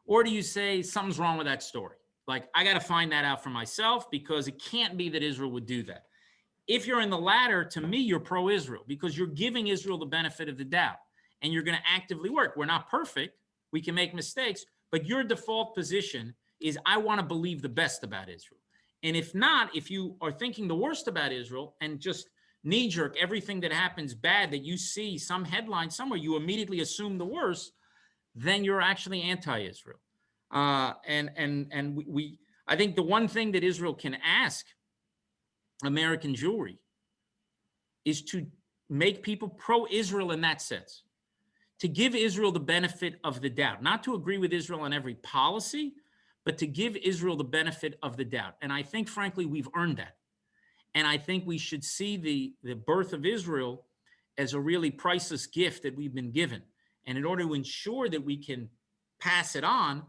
Or do you say something's wrong with that story? Like, I got to find that out for myself because it can't be that Israel would do that. If you're in the latter, to me, you're pro-Israel because you're giving Israel the benefit of the doubt and you're going to actively work. We're not perfect. We can make mistakes, but your default position is I want to believe the best about Israel. And if not, if you are thinking the worst about Israel and just knee-jerk everything that happens bad that you see, some headline somewhere, you immediately assume the worst, then you're actually anti-Israel. I think the one thing that Israel can ask American Jewry is to make people pro-Israel in that sense, to give Israel the benefit of the doubt, not to agree with Israel on every policy, but to give Israel the benefit of the doubt. And I think, frankly, we've earned that. And I think we should see the birth of Israel as a really priceless gift that we've been given. And in order to ensure that we can pass it on,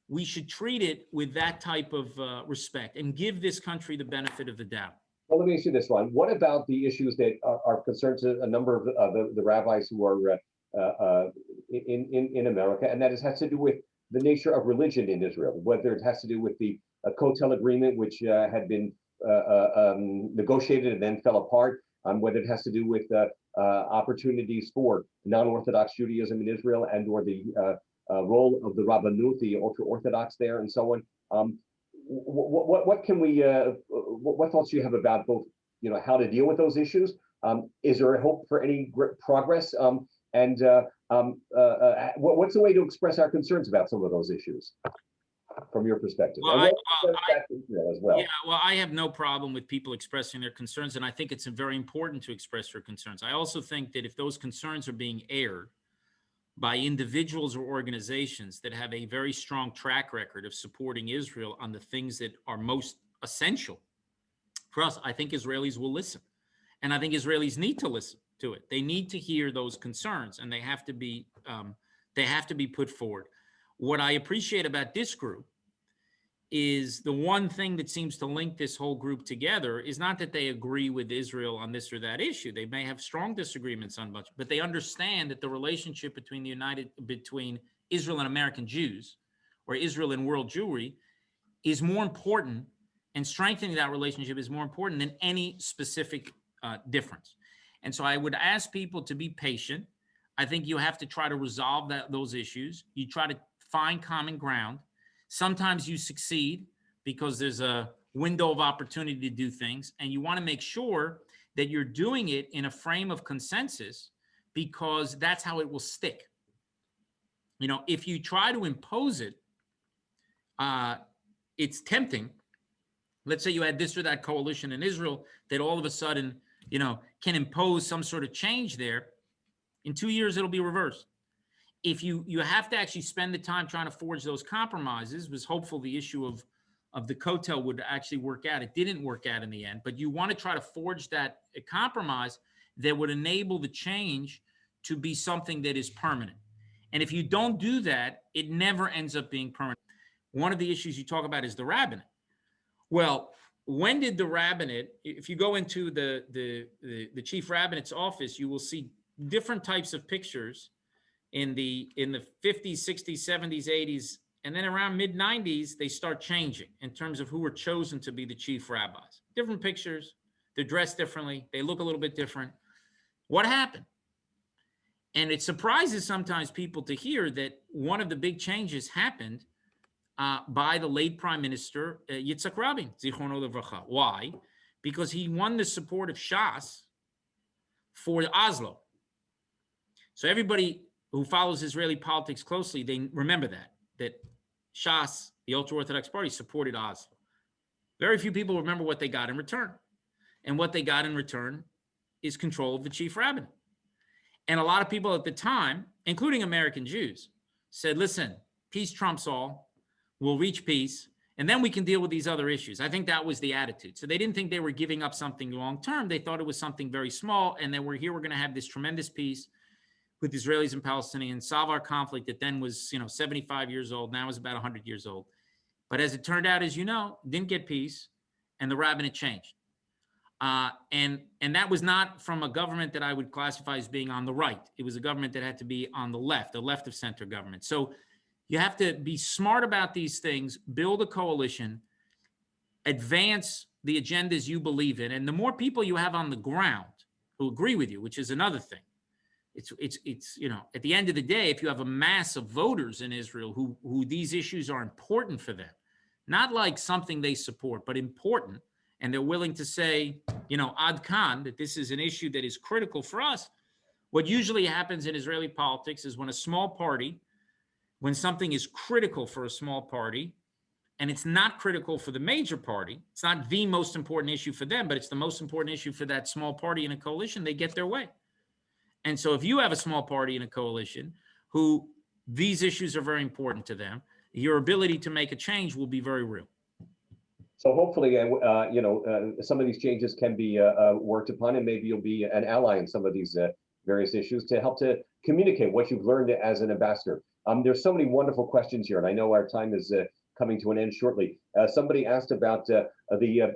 we should treat it with that type of respect and give this country the benefit of the doubt. Well, let me ask you this one. What about the issues that are concerned to a number of the rabbis who are in America, and that has to do with the nature of religion in Israel, whether it has to do with the Kotel agreement, which had been negotiated and then fell apart, whether it has to do with opportunities for non-Orthodox Judaism in Israel and or the role of the Rabbanut, the ultra-Orthodox there, and so on. What can we? What thoughts do you have about both? How to deal with those issues? Is there a hope for any progress? What's the way to express our concerns about some of those issues from your perspective? Well, as well. Yeah, well, I have no problem with people expressing their concerns, and I think it's very important to express your concerns. I also think that if those concerns are being aired by individuals or organizations that have a very strong track record of supporting Israel on the things that are most essential for us, I think Israelis will listen. And I think Israelis need to listen to it. They need to hear those concerns, and they have to be put forward. What I appreciate about this group is the one thing that seems to link this whole group together is not that they agree with Israel on this or that issue. They may have strong disagreements on much, but they understand that the relationship between Israel and American Jews, or Israel and world Jewry, is more important, and strengthening that relationship is more important than any specific difference. And so I would ask people to be patient. I think you have to try to resolve those issues. You try to find common ground. Sometimes you succeed because there's a window of opportunity to do things, and you want to make sure that you're doing it in a frame of consensus, because that's how it will stick. If you try to impose it, it's tempting. Let's say you had this or that coalition in Israel that all of a sudden, can impose some sort of change there. In 2 years, it'll be reversed. If you have to actually spend the time trying to forge those compromises, was hopeful the issue of the Kotel would actually work out. It didn't work out in the end, but you want to try to forge that compromise that would enable the change to be something that is permanent. And if you don't do that, it never ends up being permanent. One of the issues you talk about is the Rabbinic. Well, when did the Rabbinate, if you go into the chief Rabbinate's office, you will see different types of pictures in the 50s, 60s, 70s, 80s, and then around mid-90s, they start changing in terms of who were chosen to be the chief rabbis. Different pictures, they're dressed differently, they look a little bit different. What happened? And it surprises sometimes people to hear that one of the big changes happened by the late Prime Minister, Yitzhak Rabin, Zichrono Livracha. Why? Because he won the support of Shas for Oslo. So everybody who follows Israeli politics closely, they remember that Shas, the ultra-Orthodox party, supported Oslo. Very few people remember what they got in return. And what they got in return is control of the chief rabbinate. And a lot of people at the time, including American Jews, said, listen, peace trumps all. We'll reach peace, and then we can deal with these other issues. I think that was the attitude. So they didn't think they were giving up something long-term. They thought it was something very small, and then we're going to have this tremendous peace with Israelis and Palestinians, solve our conflict that then was, 75 years old, now is about 100 years old. But as it turned out, as you know, didn't get peace, and the rabbinate changed. And that was not from a government that I would classify as being on the right. It was a government that had to be on the left of center government. So you have to be smart about these things, build a coalition, advance the agendas you believe in. And the more people you have on the ground who agree with you, which is another thing, it's at the end of the day, if you have a mass of voters in Israel who these issues are important for them, not like something they support, but important, and they're willing to say, ad kan, that this is an issue that is critical for us. What usually happens in Israeli politics is when something is critical for a small party, and it's not critical for the major party, it's not the most important issue for them, but it's the most important issue for that small party in a coalition, they get their way. And so if you have a small party in a coalition who these issues are very important to them, your ability to make a change will be very real. So hopefully, some of these changes can be worked upon, and maybe you'll be an ally in some of these various issues to help to communicate what you've learned as an ambassador. There's so many wonderful questions here, and I know our time is coming to an end shortly. Somebody asked about the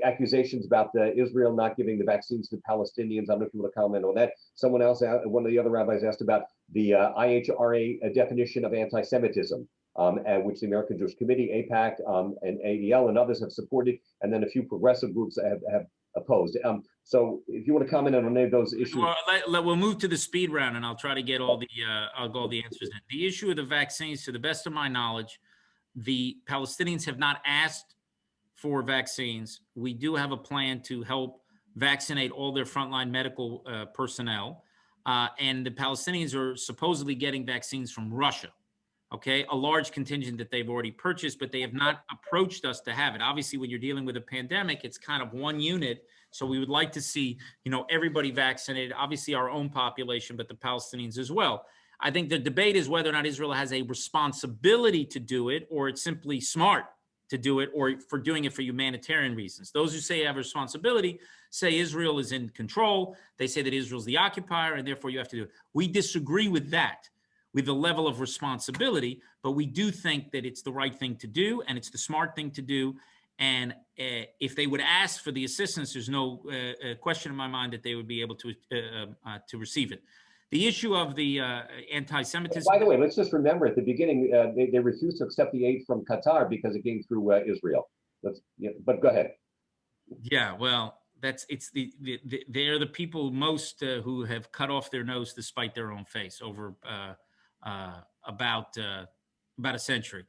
accusations about Israel not giving the vaccines to Palestinians. I don't know if you want to comment on that. Someone else, one of the other rabbis, asked about the IHRA definition of anti-Semitism. and which the American Jewish Committee, AIPAC, and ADL and others have supported, and then a few progressive groups have opposed. So if you want to comment on any of those issues. Well, we'll move to the speed round, and I'll try to get all the answers in. The issue of the vaccines, to the best of my knowledge, the Palestinians have not asked for vaccines. We do have a plan to help vaccinate all their frontline medical personnel, and the Palestinians are supposedly getting vaccines from Russia. Okay, a large contingent that they've already purchased, but they have not approached us to have it. Obviously, when you're dealing with a pandemic, it's kind of one unit. So we would like to see, everybody vaccinated, obviously our own population, but the Palestinians as well. I think the debate is whether or not Israel has a responsibility to do it, or it's simply smart to do it, or for doing it for humanitarian reasons. Those who say they have a responsibility say Israel is in control. They say that Israel's the occupier, and therefore you have to do it. We disagree with that, with the level of responsibility, but we do think that it's the right thing to do, and it's the smart thing to do. And if they would ask for the assistance, there's no question in my mind that they would be able to receive it. The issue of the anti-Semitism. By the way, let's just remember at the beginning, they refused to accept the aid from Qatar because it came through Israel. But go ahead. Yeah, well, they're the people most who have cut off their nose to spite their own face over about a century.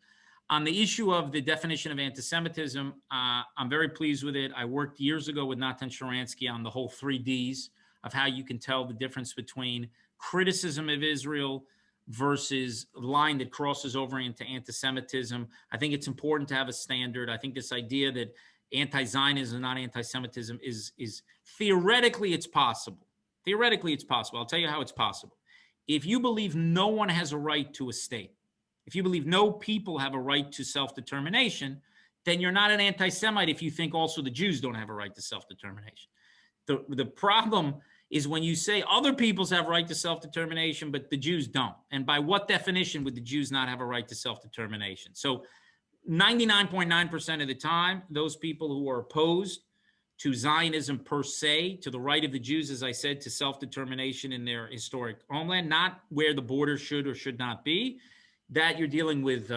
On the issue of the definition of anti-Semitism, I'm very pleased with it. I worked years ago with Natan Sharansky on the whole 3 Ds of how you can tell the difference between criticism of Israel versus a line that crosses over into anti-Semitism. I think it's important to have a standard. I think this idea that anti-Zionism and not anti-Semitism is theoretically it's possible. Theoretically, it's possible. I'll tell you how it's possible. If you believe no one has a right to a state, if you believe no people have a right to self-determination, then you're not an anti-Semite if you think also the Jews don't have a right to self-determination. The problem is when you say other peoples have a right to self-determination, but the Jews don't. And by what definition would the Jews not have a right to self-determination? So 99.9% of the time, those people who are opposed to Zionism per se, to the right of the Jews, as I said, to self-determination in their historic homeland, not where the border should or should not be, that you're dealing with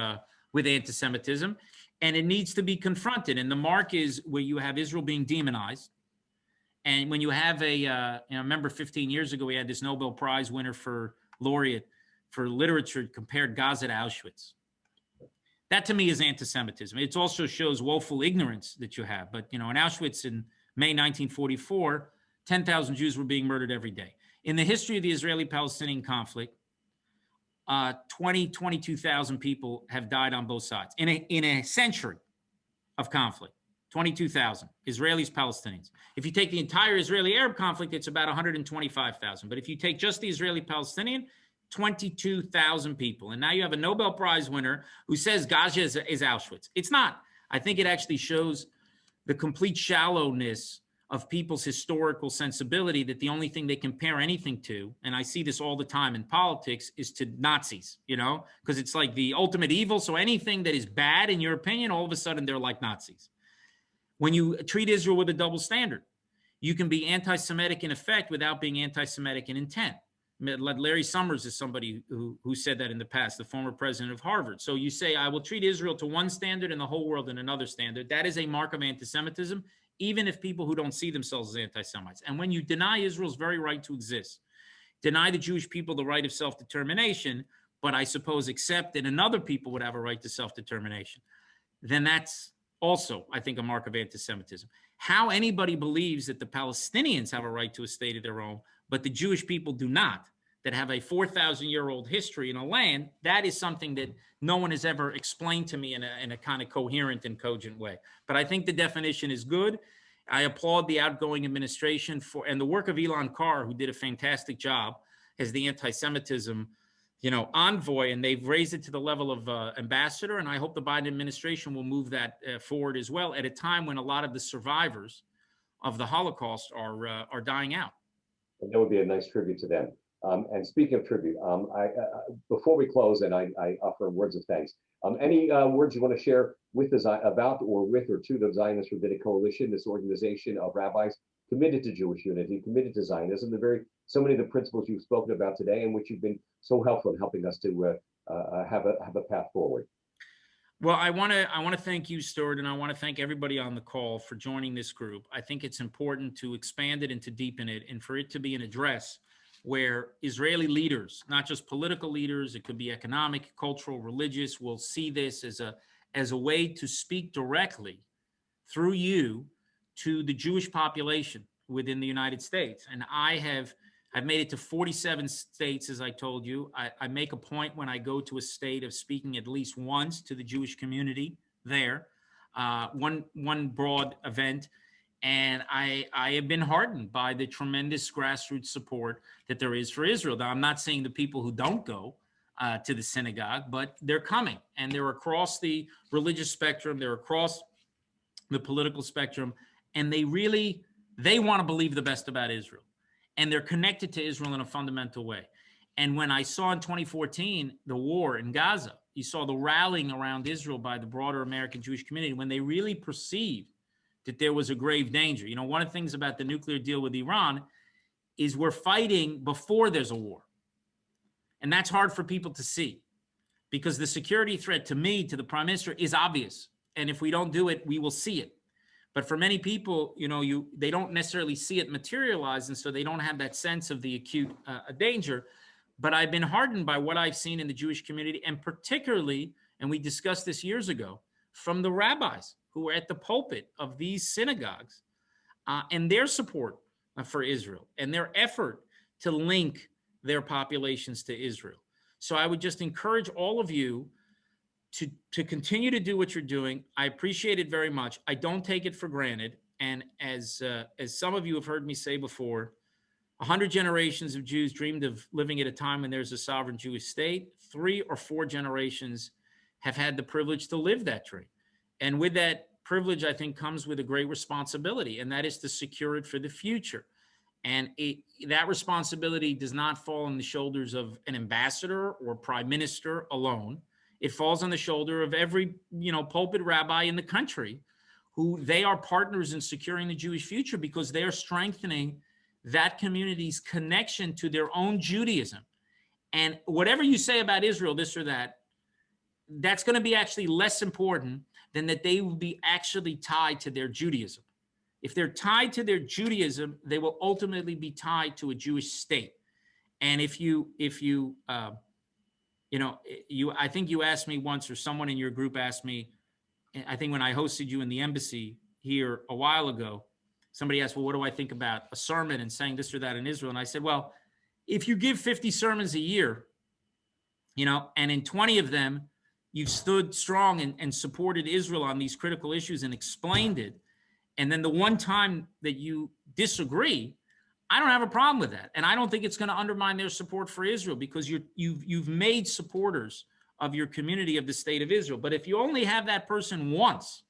anti-Semitism, and it needs to be confronted. And the mark is where you have Israel being demonized. And when you have I remember 15 years ago, we had this Nobel Prize winner for laureate for literature compared Gaza to Auschwitz. That to me is anti-Semitism. It also shows woeful ignorance that you have. But, in Auschwitz in May 1944, 10,000 Jews were being murdered every day. In the history of the Israeli-Palestinian conflict, 22,000 people have died on both sides. In a century of conflict, 22,000, Israelis, Palestinians. If you take the entire Israeli-Arab conflict, it's about 125,000. But if you take just the Israeli-Palestinian, 22,000 people. And now you have a Nobel Prize winner who says Gaza is Auschwitz. It's not. I think it actually shows the complete shallowness of people's historical sensibility that the only thing they compare anything to, and I see this all the time in politics, is to Nazis, because it's like the ultimate evil. So anything that is bad, in your opinion, all of a sudden they're like Nazis. When you treat Israel with a double standard, you can be anti-Semitic in effect without being anti-Semitic in intent. Larry Summers is somebody who said that in the past, the former president of Harvard. So you say, I will treat Israel to one standard and the whole world in another standard. That is a mark of anti-Semitism, even if people who don't see themselves as anti-Semites. And when you deny Israel's very right to exist, deny the Jewish people the right of self-determination, but I suppose accept that another people would have a right to self-determination, then that's also, I think, a mark of anti-Semitism. How anybody believes that the Palestinians have a right to a state of their own, but the Jewish people do not, that have a 4,000-year-old history in a land, that is something that no one has ever explained to me in a kind of coherent and cogent way. But I think the definition is good. I applaud the outgoing administration and the work of Elon Carr, who did a fantastic job as the anti-Semitism envoy, and they've raised it to the level of ambassador. And I hope the Biden administration will move that forward as well at a time when a lot of the survivors of the Holocaust are dying out. And that would be a nice tribute to them. And speaking of tribute, before we close, and I offer words of thanks, any words you want to share with about or to the Zionist Rabbinic Coalition, this organization of rabbis committed to Jewish unity, committed to Zionism, so many of the principles you've spoken about today, and which you've been so helpful in helping us to have a path forward. Well, I want to thank you, Stuart, and I want to thank everybody on the call for joining this group. I think it's important to expand it and to deepen it, and for it to be an address where Israeli leaders, not just political leaders, it could be economic, cultural, religious, will see this as a way to speak directly through you to the Jewish population within the United States. And I've made it to 47 states, as I told you. I make a point when I go to a state of speaking at least once to the Jewish community there, one broad event. And I have been heartened by the tremendous grassroots support that there is for Israel. Now, I'm not saying the people who don't go to the synagogue, but they're coming, and they're across the religious spectrum, they're across the political spectrum, and they want to believe the best about Israel. And they're connected to Israel in a fundamental way. And when I saw in 2014 the war in Gaza, you saw the rallying around Israel by the broader American Jewish community when they really perceived that there was a grave danger. You know, one of the things about the nuclear deal with Iran is we're fighting before there's a war. And that's hard for people to see because the security threat to me, to the prime minister, is obvious. And if we don't do it, we will see it. But for many people, you know, they don't necessarily see it materialize, and so they don't have that sense of the acute danger. But I've been heartened by what I've seen in the Jewish community, and particularly, and we discussed this years ago, from the rabbis who are at the pulpit of these synagogues and their support for Israel and their effort to link their populations to Israel. So I would just encourage all of you to continue to do what you're doing. I appreciate it very much. I don't take it for granted. And as some of you have heard me say before, 100 generations of Jews dreamed of living at a time when there's a sovereign Jewish state. 3 or 4 generations have had the privilege to live that dream. And with that privilege, I think, comes with a great responsibility, and that is to secure it for the future. And that responsibility does not fall on the shoulders of an ambassador or prime minister alone. It falls on the shoulder of every, pulpit rabbi in the country, who they are partners in securing the Jewish future because they are strengthening that community's connection to their own Judaism. And whatever you say about Israel, this or that, that's going to be actually less important than that they will be actually tied to their Judaism. If they're tied to their Judaism, they will ultimately be tied to a Jewish state. And I think you asked me once, or someone in your group asked me, I think when I hosted you in the embassy here a while ago, somebody asked, well, what do I think about a sermon and saying this or that in Israel? And I said, well, if you give 50 sermons a year, and in 20 of them, you've stood strong and supported Israel on these critical issues and explained it, and then the one time that you disagree, I don't have a problem with that. And I don't think it's going to undermine their support for Israel because you've made supporters of your community of the state of Israel. But if you only have that person once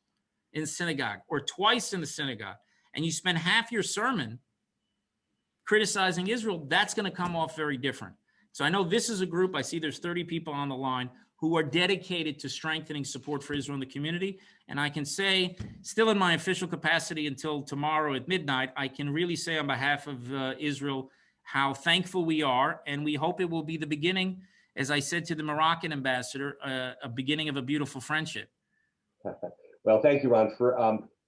in the synagogue or twice in the synagogue, and you spend half your sermon criticizing Israel, that's going to come off very different. So I know this is a group, I see there's 30 people on the line who are dedicated to strengthening support for Israel in the community. And I can say, still in my official capacity until tomorrow at midnight, I can really say on behalf of Israel how thankful we are. And we hope it will be the beginning, as I said to the Moroccan ambassador, a beginning of a beautiful friendship. Well, thank you, Ron. For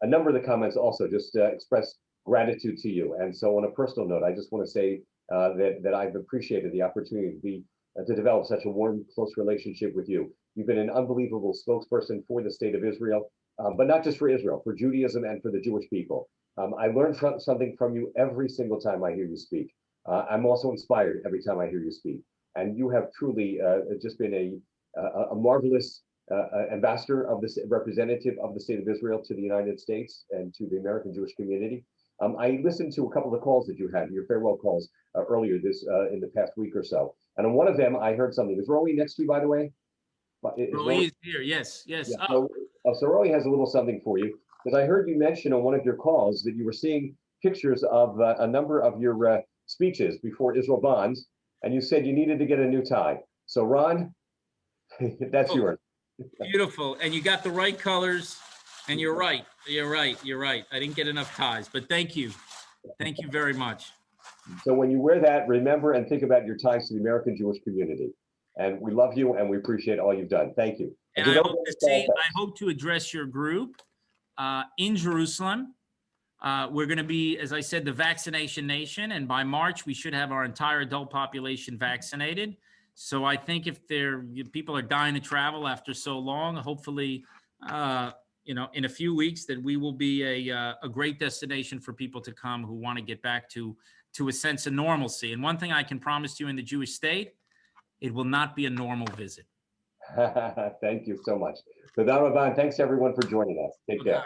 a number of the comments also just express gratitude to you. And so on a personal note, I just want to say that I've appreciated the opportunity to develop such a warm, close relationship with you. You've been an unbelievable spokesperson for the state of Israel, but not just for Israel, for Judaism and for the Jewish people. I learn something from you every single time I hear you speak. I'm also inspired every time I hear you speak. And you have truly just been a marvelous ambassador of this representative of the state of Israel to the United States and to the American Jewish community. I listened to a couple of the calls that you had, your farewell calls earlier in the past week or so. And on one of them, I heard something. Is Rowie next to you, by the way? Rowie is here, yes. Yeah. So Rowie has a little something for you, because I heard you mention on one of your calls that you were seeing pictures of a number of your speeches before Israel bonds, and you said you needed to get a new tie. So Ron, that's yours. Beautiful, and you got the right colors, and you're right. I didn't get enough ties, but thank you very much. So when you wear that, remember and think about your ties to the American Jewish community. And we love you and we appreciate all you've done. Thank you. And I hope to address your group in Jerusalem. We're going to be, as I said, the vaccination nation. And by March, we should have our entire adult population vaccinated. So I think if people are dying to travel after so long, hopefully, in a few weeks that we will be a great destination for people to come who want to get back to a sense of normalcy. And one thing I can promise you in the Jewish state, it will not be a normal visit. Thank you so much. Thanks everyone for joining us. Take care.